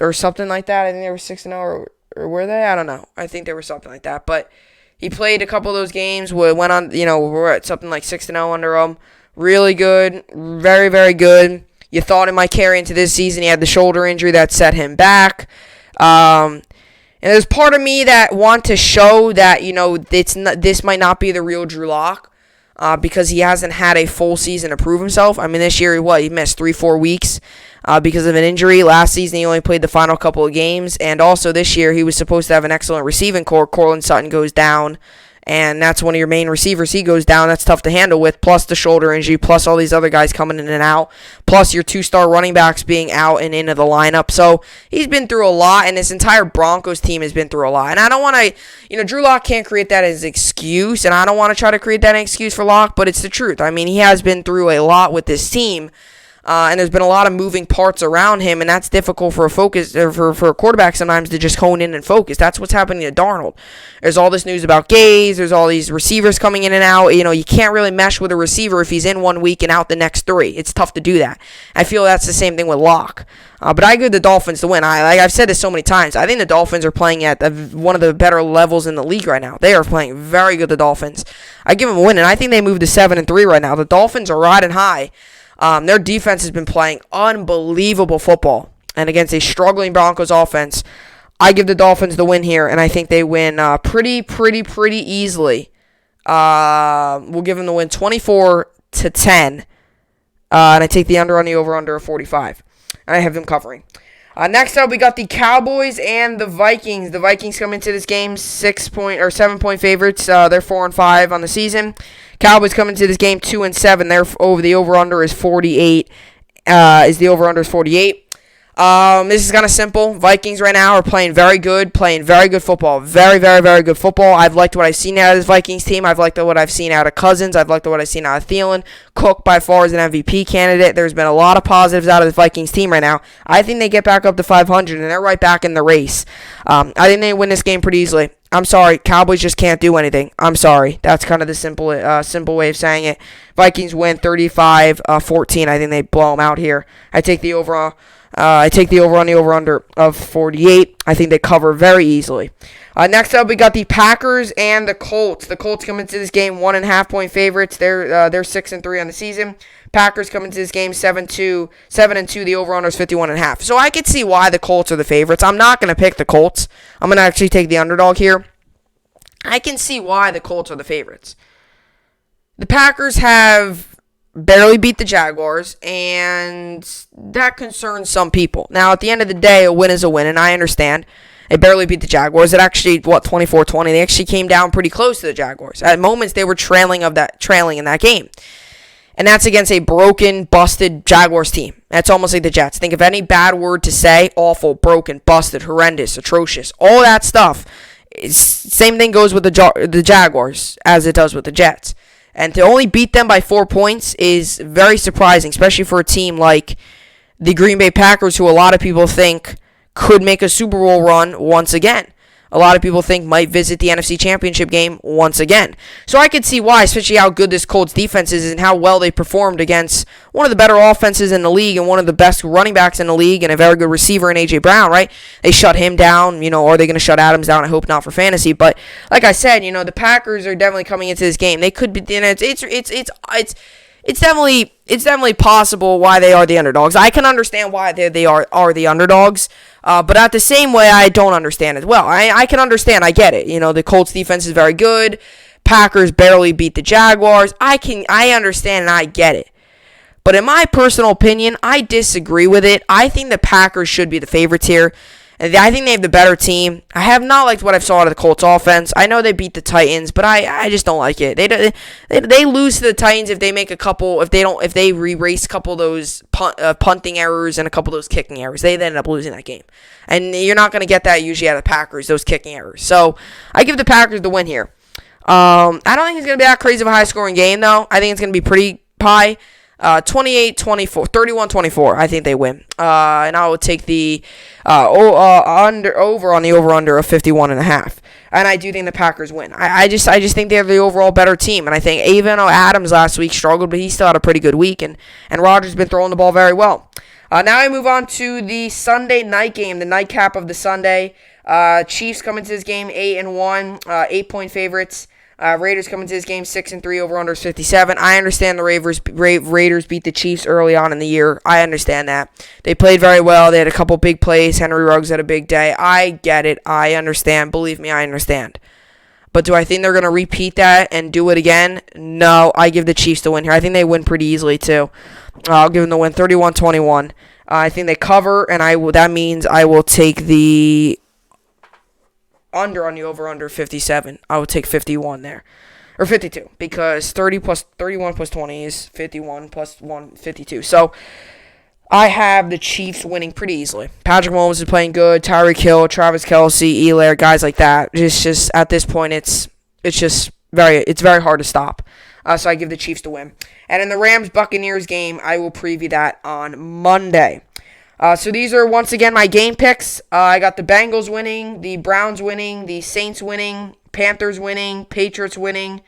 or something like that. I think they were 6-0, or were they? I don't know. I think they were something like that. But he played a couple of those games, went on, we're at something like 6-0 under him. Really good. Very, very good. You thought it might carry into this season. He had the shoulder injury that set him back. And there's part of me that want to show that, this might not be the real Drew Lock because he hasn't had a full season to prove himself. I mean, this year, he missed 3-4 weeks because of an injury. Last season, he only played the final couple of games. And also this year, he was supposed to have an excellent receiving core. Courtland Sutton goes down, and that's one of your main receivers. He goes down. That's tough to handle with, plus the shoulder injury, plus all these other guys coming in and out, plus your 2-star running backs being out and into the lineup. So he's been through a lot, and this entire Broncos team has been through a lot. And I don't want to, Drew Lock can't create that as an excuse, and I don't want to try to create that as an excuse for Lock, but it's the truth. I mean, he has been through a lot with this team. And there's been a lot of moving parts around him, and that's difficult for a quarterback sometimes to just hone in and focus. That's what's happening to Darnold. There's all this news about Gaze. There's all these receivers coming in and out. You can't really mesh with a receiver if he's in 1 week and out the next 3. It's tough to do that. I feel that's the same thing with Locke. But I give the Dolphins the win. I've said this so many times. I think the Dolphins are playing at one of the better levels in the league right now. They are playing very good, the Dolphins. I give them a win, and I think they moved to 7-3 right now. The Dolphins are riding high. Their defense has been playing unbelievable football. And against a struggling Broncos offense, I give the Dolphins the win here, and I think they win pretty easily. We'll give them the win 24-10. And I take the under on the over-under of 45. And I have them covering. Next up, we got the Cowboys and the Vikings. The Vikings come into this game 7-point favorites. They're 4-5 on the season. Cowboys come into this game 2-7. The over-under is 48. The over-under is 48. This is kind of simple. Vikings right now are playing very good football. Very, very, very good football. I've liked what I've seen out of this Vikings team. I've liked what I've seen out of Cousins. I've liked what I've seen out of Thielen. Cook, by far, is an MVP candidate. There's been a lot of positives out of this Vikings team right now. I think they get back up to 500, and they're right back in the race. I think they win this game pretty easily. I'm sorry, Cowboys just can't do anything. I'm sorry. That's kind of the simple way of saying it. Vikings win 35-14. I think they blow them out here. I take the over on the over-under of 48. I think they cover very easily. Next up, we got the Packers and the Colts. The Colts come into this game 1.5-point favorites. They're 6-3 on the season. Packers come into this game 7-2. The over/under is 51.5. So I could see why the Colts are the favorites. I'm not going to pick the Colts. I'm going to actually take the underdog here. I can see why the Colts are the favorites. The Packers have barely beat the Jaguars, and that concerns some people. Now, at the end of the day, a win is a win, and I understand. They barely beat the Jaguars. It actually, 24-20. They actually came down pretty close to the Jaguars. At moments, they were trailing in that game. And that's against a broken, busted Jaguars team. That's almost like the Jets. Think of any bad word to say: awful, broken, busted, horrendous, atrocious. All that stuff. Same thing goes with the Jaguars as it does with the Jets. And to only beat them by 4 points is very surprising, especially for a team like the Green Bay Packers, who a lot of people think could make a Super Bowl run once again. A lot of people think might visit the NFC Championship game once again. So I could see why, especially how good this Colts defense is and how well they performed against one of the better offenses in the league and one of the best running backs in the league and a very good receiver in A.J. Brown, right? They shut him down, or are they going to shut Adams down? I hope not for fantasy. But like I said, the Packers are definitely coming into this game. They could be, it's definitely possible why they are the underdogs. I can understand why they are the underdogs, but at the same way, I don't understand as well. I can understand. I get it. The Colts defense is very good. Packers barely beat the Jaguars. I understand and I get it. But in my personal opinion, I disagree with it. I think the Packers should be the favorites here. And I think they have the better team. I have not liked what I've saw out of the Colts offense. I know they beat the Titans, but I just don't like it. They lose to the Titans if they make a couple, if they erase a couple of those punting errors and a couple of those kicking errors. They end up losing that game. And you're not going to get that usually out of the Packers, those kicking errors. So I give the Packers the win here. I don't think it's going to be that crazy of a high-scoring game, though. I think it's going to be pretty high. 28-24, 31-24. I think they win. And I will take the over on the over/under of 51.5. And I do think the Packers win. I just think they're the overall better team. And I think even though Adams last week struggled, but he still had a pretty good week. And Rodgers has been throwing the ball very well. Now I move on to the Sunday night game, the nightcap of the Sunday. Chiefs come into this game 8-1, 8-point favorites. Raiders come into this game 6-3, over/under 57. I understand the Raiders beat the Chiefs early on in the year. I understand that. They played very well. They had a couple big plays. Henry Ruggs had a big day. I get it. I understand. Believe me, I understand. But do I think they're going to repeat that and do it again? No, I give the Chiefs the win here. I think they win pretty easily, too. I'll give them the win 31-21. I think they cover, and that means I will take the under on the over/under 57. I would take 51 there. Or 52. Because 31 plus 20 is 51 plus 1, 52. So I have the Chiefs winning pretty easily. Patrick Mahomes is playing good. Tyreek Hill, Travis Kelce, Elair, guys like that. It's just at this point it's very hard to stop. So I give the Chiefs the win. And in the Rams-Buccaneers game, I will preview that on Monday. So these are, once again, my game picks. I got the Bengals winning, the Browns winning, the Saints winning, Panthers winning, Patriots winning,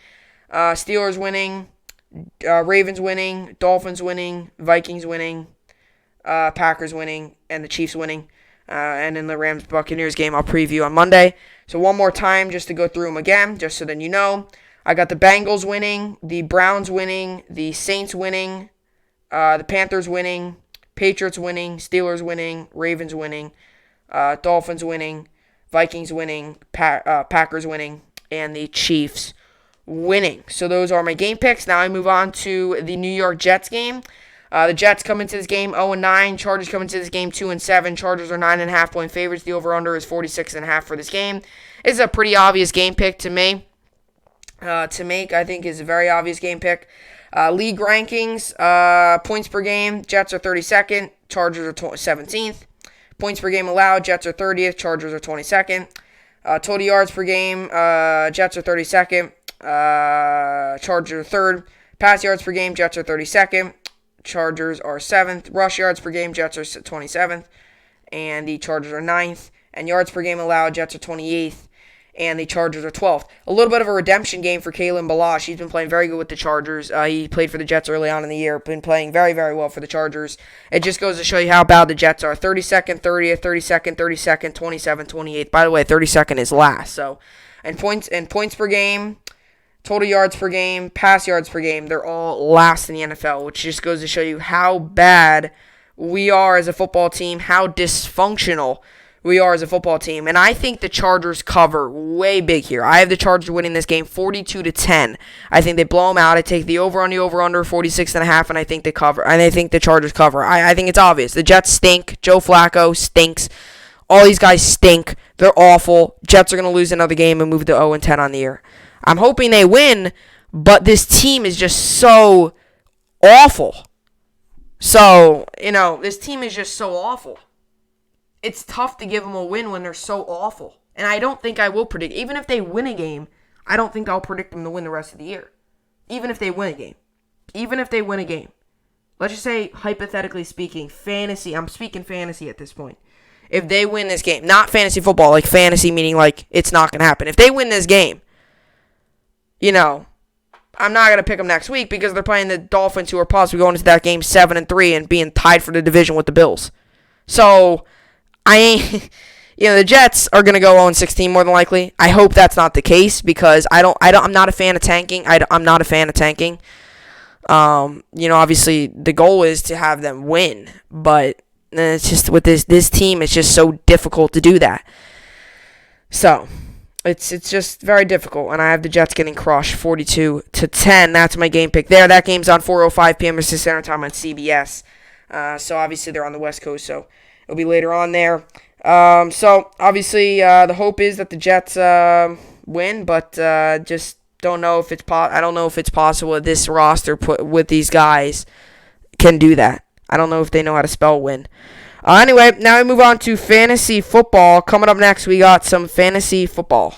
Steelers winning, Ravens winning, Dolphins winning, Vikings winning, Packers winning, and the Chiefs winning. And in the Rams-Buccaneers game, I'll preview on Monday. So one more time, just to go through them again, just so then you know. I got the Bengals winning, the Browns winning, the Saints winning, the Panthers winning, Patriots winning, Steelers winning, Ravens winning, Dolphins winning, Vikings winning, Packers winning, and the Chiefs winning. So those are my game picks. Now I move on to the New York Jets game. The Jets come into this game 0-9. Chargers come into this game 2-7. Chargers are 9.5-point favorites. The over/under is 46.5 for this game. It's a pretty obvious game pick to me. To make, I think, is a very obvious game pick. League rankings, points per game, Jets are 32nd, Chargers are 17th. Points per game allowed, Jets are 30th, Chargers are 22nd. Total yards per game, Jets are 32nd, Chargers are 3rd. Pass yards per game, Jets are 32nd, Chargers are 7th. Rush yards per game, Jets are 27th, and the Chargers are 9th. And yards per game allowed, Jets are 28th, and the Chargers are 12th. A little bit of a redemption game for Kalen Balash. He's been playing very good with the Chargers. He played for the Jets early on in the year, been playing very, very well for the Chargers. It just goes to show you how bad the Jets are. 32nd, 30th, 32nd, 32nd, 27th, 28th. By the way, 32nd is last. So, and points per game, total yards per game, pass yards per game, they're all last in the NFL, which just goes to show you how bad we are as a football team, how dysfunctional we are as a football team. And I think the Chargers cover way big here. I have the Chargers winning this game 42-10. I think they blow them out. I take the over on the over-under 46.5, and I think they cover. And I think the Chargers cover. I think it's obvious. The Jets stink. Joe Flacco stinks. All these guys stink. They're awful. Jets are going to lose another game and move to 0-10 on the year. I'm hoping they win, but this team is just so awful. So, this team is just so awful. It's tough to give them a win when they're so awful. And I don't think I will predict. Even if they win a game, I don't think I'll predict them to win the rest of the year. Even if they win a game. Let's just say, hypothetically speaking, fantasy. I'm speaking fantasy at this point. If they win this game, not fantasy football, like fantasy meaning like it's not going to happen. If they win this game, I'm not going to pick them next week because they're playing the Dolphins, who are possibly going into that game 7-3 and being tied for the division with the Bills. So, the Jets are going to go 0-16 more than likely. I hope that's not the case because I'm not a fan of tanking. I'm not a fan of tanking. Obviously the goal is to have them win, but it's just with this team, it's just so difficult to do that. So, it's just very difficult, and I have the Jets getting crushed 42-10. That's my game pick there. That game's on 4:05 p.m. Pacific Standard Time on CBS. So obviously they're on the West Coast, so it'll be later on there. So obviously the hope is that the Jets win, but just don't know if it's I don't know if it's possible that this roster with these guys can do that. I don't know if they know how to spell win. Anyway, now we move on to fantasy football. Coming up next, we got some fantasy football.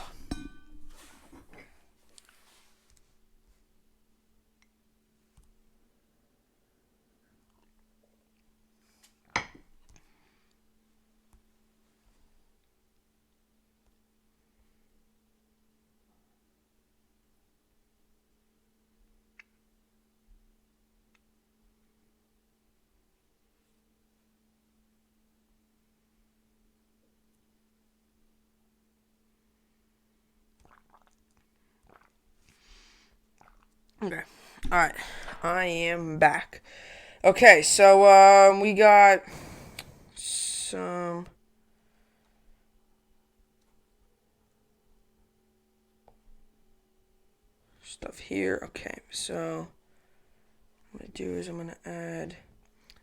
Okay. Alright. I am back. Okay, so we got some stuff here. Okay, so what I'm going to do is I'm going to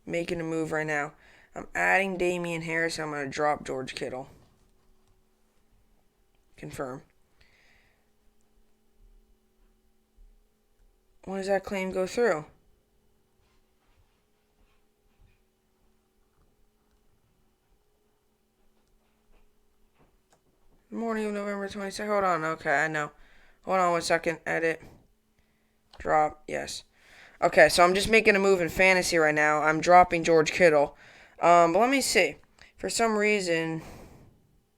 making a move right now. I'm adding Damian Harris. I'm going to drop George Kittle. Confirm. When does that claim go through? Morning of November 22nd. Hold on. Okay, I know. Hold on 1 second. Edit. Drop. Yes. Okay, so I'm just making a move in fantasy right now. I'm dropping George Kittle. But let me see. For some reason...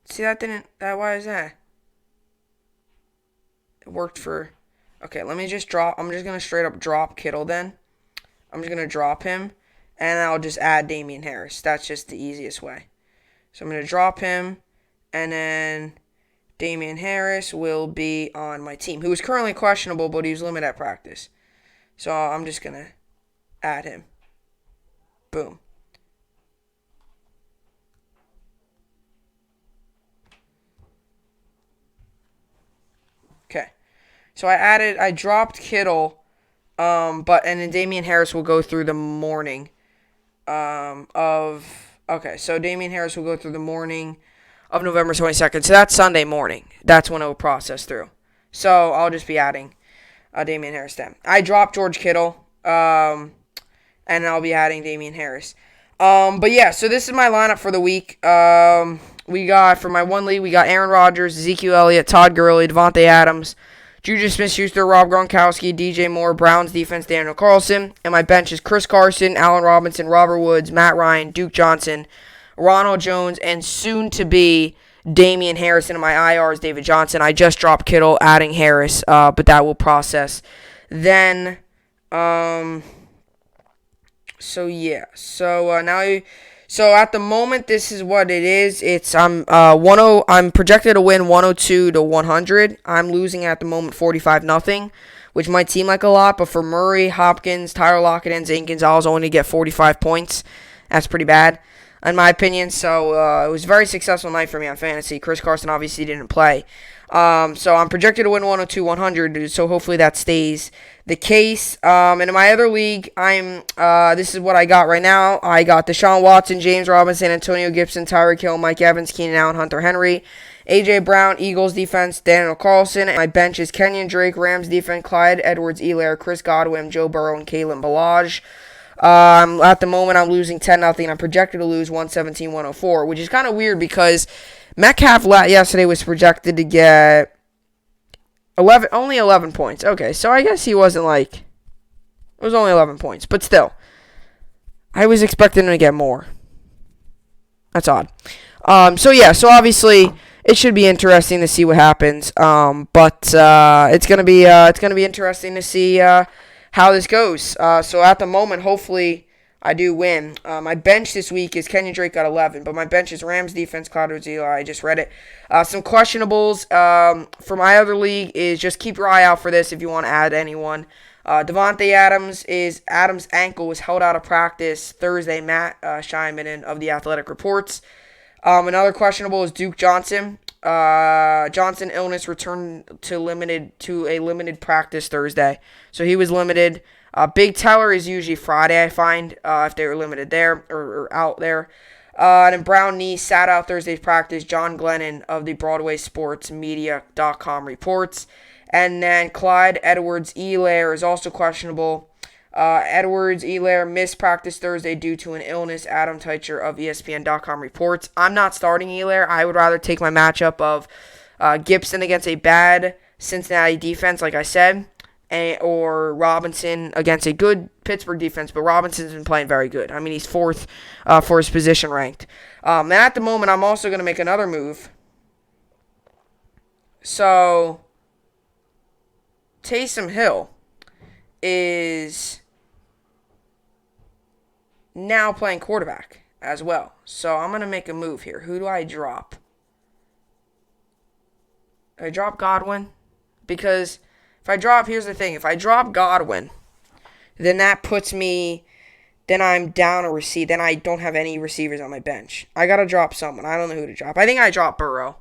See, why is that? It worked for... Okay, let me just drop. I'm just going to straight up drop Kittle then. I'm just going to drop him. And I'll just add Damian Harris. That's just the easiest way. So I'm going to drop him. And then Damian Harris will be on my team. Who is currently questionable, but he's limited at practice. So I'm just going to add him. Boom. Okay. So I dropped Kittle, and then Damian Harris will go through the morning okay, so Damian Harris will go through the morning of November 22nd. So that's Sunday morning. That's when it will process through. So I'll just be adding Damian Harris then. I dropped George Kittle, and I'll be adding Damian Harris. But yeah, so this is my lineup for the week. We got, for my one league, we got Aaron Rodgers, Ezekiel Elliott, Todd Gurley, Devontae Adams, Juju Smith-Schuster, Rob Gronkowski, DJ Moore, Browns defense, Daniel Carlson. And my bench is Chris Carson, Allen Robinson, Robert Woods, Matt Ryan, Duke Johnson, Ronald Jones, and soon to be Damian Harris, and my IR is David Johnson. I just dropped Kittle, adding Harris, but that will process. Then, so yeah. So at the moment, this is what it is. I'm projected to win 102 to 100. I'm losing at the moment 45-0, which might seem like a lot, but for Murray, Hopkins, Tyler Lockett, and Zane Gonzalez only to get 45 points, that's pretty bad, in my opinion. So it was a very successful night for me on fantasy. Chris Carson obviously didn't play. So I'm projected to win 102-100, so hopefully that stays the case. And in my other league, this is what I got right now. I got Deshaun Watson, James Robinson, Antonio Gibson, Tyreek Hill, Mike Evans, Keenan Allen, Hunter Henry, A.J. Brown, Eagles defense, Daniel Carlson. And my bench is Kenyon Drake, Rams defense, Clyde Edwards-Helaire, Chris Godwin, Joe Burrow, and Kalen Ballage. At the moment, I'm losing 10-0. I'm projected to lose 117-104, which is kind of weird because Metcalf yesterday was projected to get only 11 points. Okay, so I guess he wasn't it was only 11 points, but still, I was expecting him to get more. That's odd. So obviously it should be interesting to see what happens. But it's gonna be interesting to see how this goes. So at the moment, hopefully I do win. My bench this week is Kenyon Drake got 11, but my bench is Rams defense, Clyde Edwards-Helaire. I just read it. Some questionables for my other league is just keep your eye out for this if you want to add anyone. Devontae Adams' ankle was held out of practice Thursday. Matt Scheinman of The Athletic reports. Another questionable is Duke Johnson. Johnson illness returned to a limited practice Thursday, so he was limited. Big Teller is usually Friday, I find, if they were limited there or out there. And then Brown knee sat out Thursday's practice. John Glennon of the BroadwaySportsMedia.com reports. And then Clyde Edwards-Helaire is also questionable. Edwards-Helaire missed practice Thursday due to an illness. Adam Teicher of ESPN.com reports. I'm not starting Helaire. I would rather take my matchup of Gibson against a bad Cincinnati defense, like I said, or Robinson against a good Pittsburgh defense, but Robinson's been playing very good. I mean, he's fourth for his position ranked. And at the moment, I'm also going to make another move. So, Taysom Hill is now playing quarterback as well. So, I'm going to make a move here. Who do I drop? I drop Godwin because here's the thing. If I drop Godwin, then that puts me, then I'm down a receiver. Then I don't have any receivers on my bench. I got to drop someone. I don't know who to drop. I think I drop Burrow.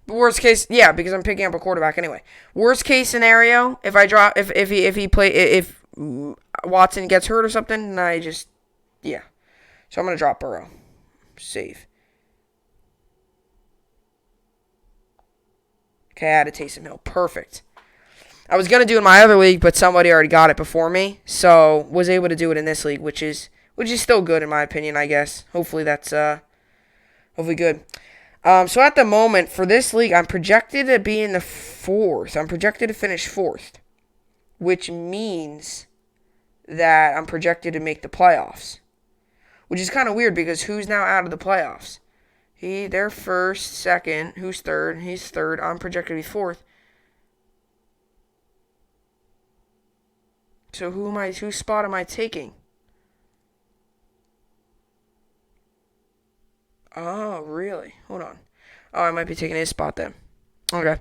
But worst case, yeah, because I'm picking up a quarterback anyway. Worst case scenario, if Watson gets hurt or something, then So I'm going to drop Burrow. Save. Okay, I added Taysom Hill. Perfect. I was going to do it in my other league, but somebody already got it before me, so was able to do it in this league, which is still good in my opinion, I guess. Hopefully that's hopefully good. So at the moment, for this league, I'm projected to be in the fourth. I'm projected to finish fourth, which means that I'm projected to make the playoffs, which is kind of weird because who's now out of the playoffs? They're first, second. Who's third? He's third. I'm projected to be fourth. So whose spot am I taking? Oh, really? Hold on. Oh, I might be taking his spot then. Okay.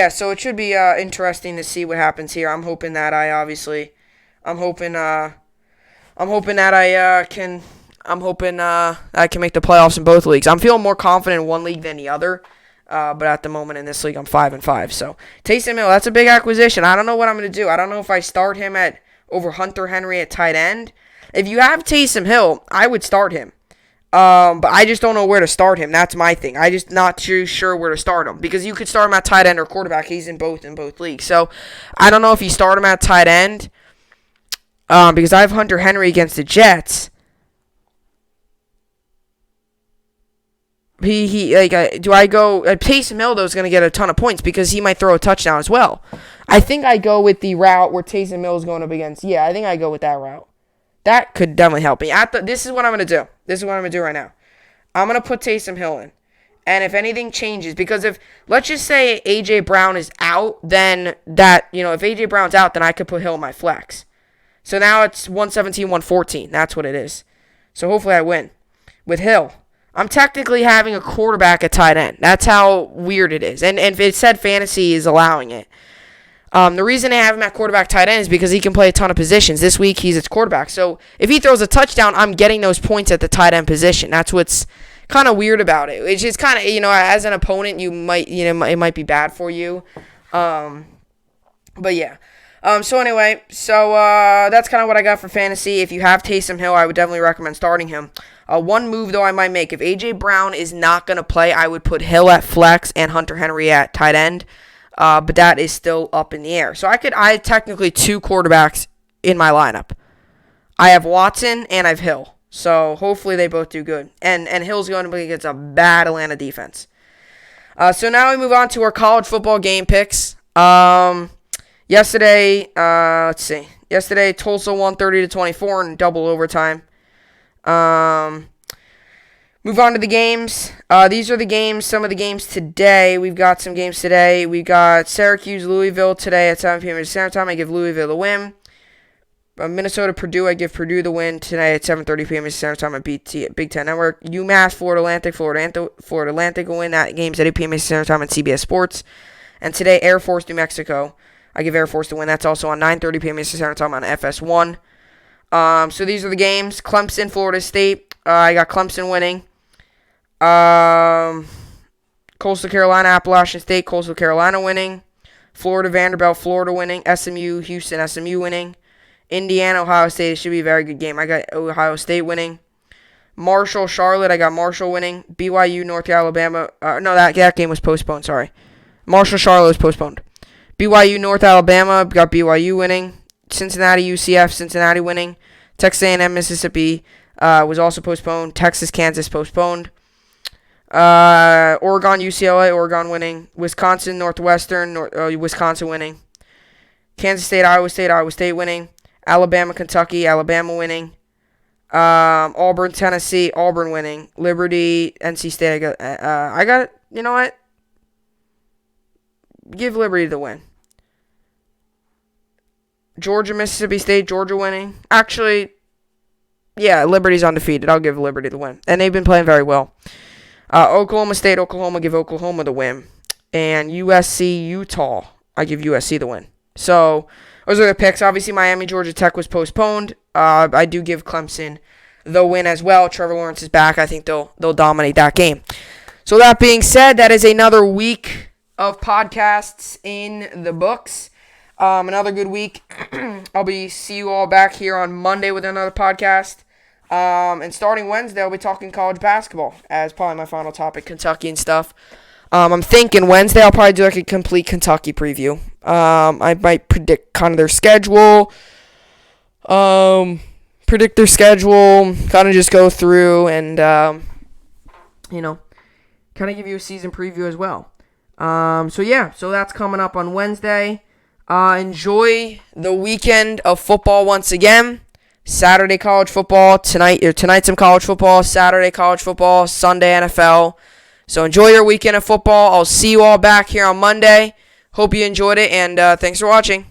So it should be interesting to see what happens here. I'm hoping that I can make the playoffs in both leagues. I'm feeling more confident in one league than the other. But at the moment in this league, I'm 5-5. So Taysom Hill, that's a big acquisition. I don't know what I'm going to do. I don't know if I start him over Hunter Henry at tight end. If you have Taysom Hill, I would start him. But I just don't know where to start him. That's my thing. I just not too sure where to start him because you could start him at tight end or quarterback. He's in both leagues. So I don't know if you start him at tight end because I have Hunter Henry against the Jets. Do I go? Taysom Hill though is going to get a ton of points because he might throw a touchdown as well. I think I go with the route where Taysom Hill is going up against. Yeah, I think I go with that route. That could definitely help me. This is what I'm going to do. This is what I'm going to do right now. I'm going to put Taysom Hill in. And if anything changes, because if, let's just say A.J. Brown is out, then if A.J. Brown's out, then I could put Hill in my flex. So now it's 117, 114. That's what it is. So hopefully I win with Hill. I'm technically having a quarterback at tight end. That's how weird it is. And if it said fantasy is allowing it. The reason I have him at quarterback tight end is because he can play a ton of positions. This week he's its quarterback. So if he throws a touchdown, I'm getting those points at the tight end position. That's what's kind of weird about it. It's just kind of, as an opponent, you might, it might be bad for you. But yeah. So anyway, that's kind of what I got for fantasy. If you have Taysom Hill, I would definitely recommend starting him. One move, though, I might make. If A.J. Brown is not going to play, I would put Hill at flex and Hunter Henry at tight end. But that is still up in the air. So I have technically 2 quarterbacks in my lineup. I have Watson and I have Hill. So hopefully they both do good. And Hill's going to be against a bad Atlanta defense. So now we move on to our college football game picks. Yesterday, let's see. Yesterday, Tulsa won 30-24 in double overtime. Move on to the games. These are the games, some of the games today. We've got some games today. We've got Syracuse, Louisville today at 7 p.m. Eastern Time. I give Louisville the win. Minnesota, Purdue, I give Purdue the win today at 7:30 p.m. Eastern Time at Big Ten Network. UMass, Florida Atlantic will win. That game's at 8 p.m. Eastern Time on CBS Sports. And today, Air Force, New Mexico. I give Air Force the win. That's also on 9:30 p.m. Eastern Time on FS1. So these are the games. Clemson, Florida State. I got Clemson winning. Coastal Carolina, Appalachian State, Coastal Carolina winning. Florida, Vanderbilt, Florida winning. SMU, Houston, SMU winning. Indiana, Ohio State. It should be a very good game. I got Ohio State winning. Marshall, Charlotte. I got Marshall winning. BYU, North Alabama. No, that game was postponed. Sorry. Marshall, Charlotte was postponed. BYU, North Alabama. Got BYU winning. Cincinnati, UCF. Cincinnati winning. Texas A&M, Mississippi was also postponed. Texas, Kansas postponed. Oregon, UCLA. Oregon winning. Wisconsin, Northwestern. Wisconsin winning. Kansas State, Iowa State winning. Alabama, Kentucky, Alabama winning. Auburn, Tennessee, Auburn winning. Liberty, NC State. I got. You know what? Give Liberty the win. Georgia, Mississippi State, Georgia winning. Actually, yeah, Liberty's undefeated. I'll give Liberty the win, and they've been playing very well. Oklahoma State, Oklahoma, give Oklahoma the win, and USC, Utah, I give USC the win. So those are the picks. Obviously, Miami, Georgia Tech was postponed. I do give Clemson the win as well. Trevor Lawrence is back. I think they'll dominate that game. So that being said, that is another week of podcasts in the books. Another good week. See you all back here on Monday with another podcast. And starting Wednesday, I'll be talking college basketball as probably my final topic, Kentucky and stuff. I'm thinking Wednesday I'll probably do like a complete Kentucky preview. I might predict kind of their schedule. Kind of just go through and, kind of give you a season preview as well. So that's coming up on Wednesday. Enjoy the weekend of football once again. Saturday college football, tonight some college football, Saturday college football, Sunday NFL. So enjoy your weekend of football. I'll see you all back here on Monday. Hope you enjoyed it, and thanks for watching.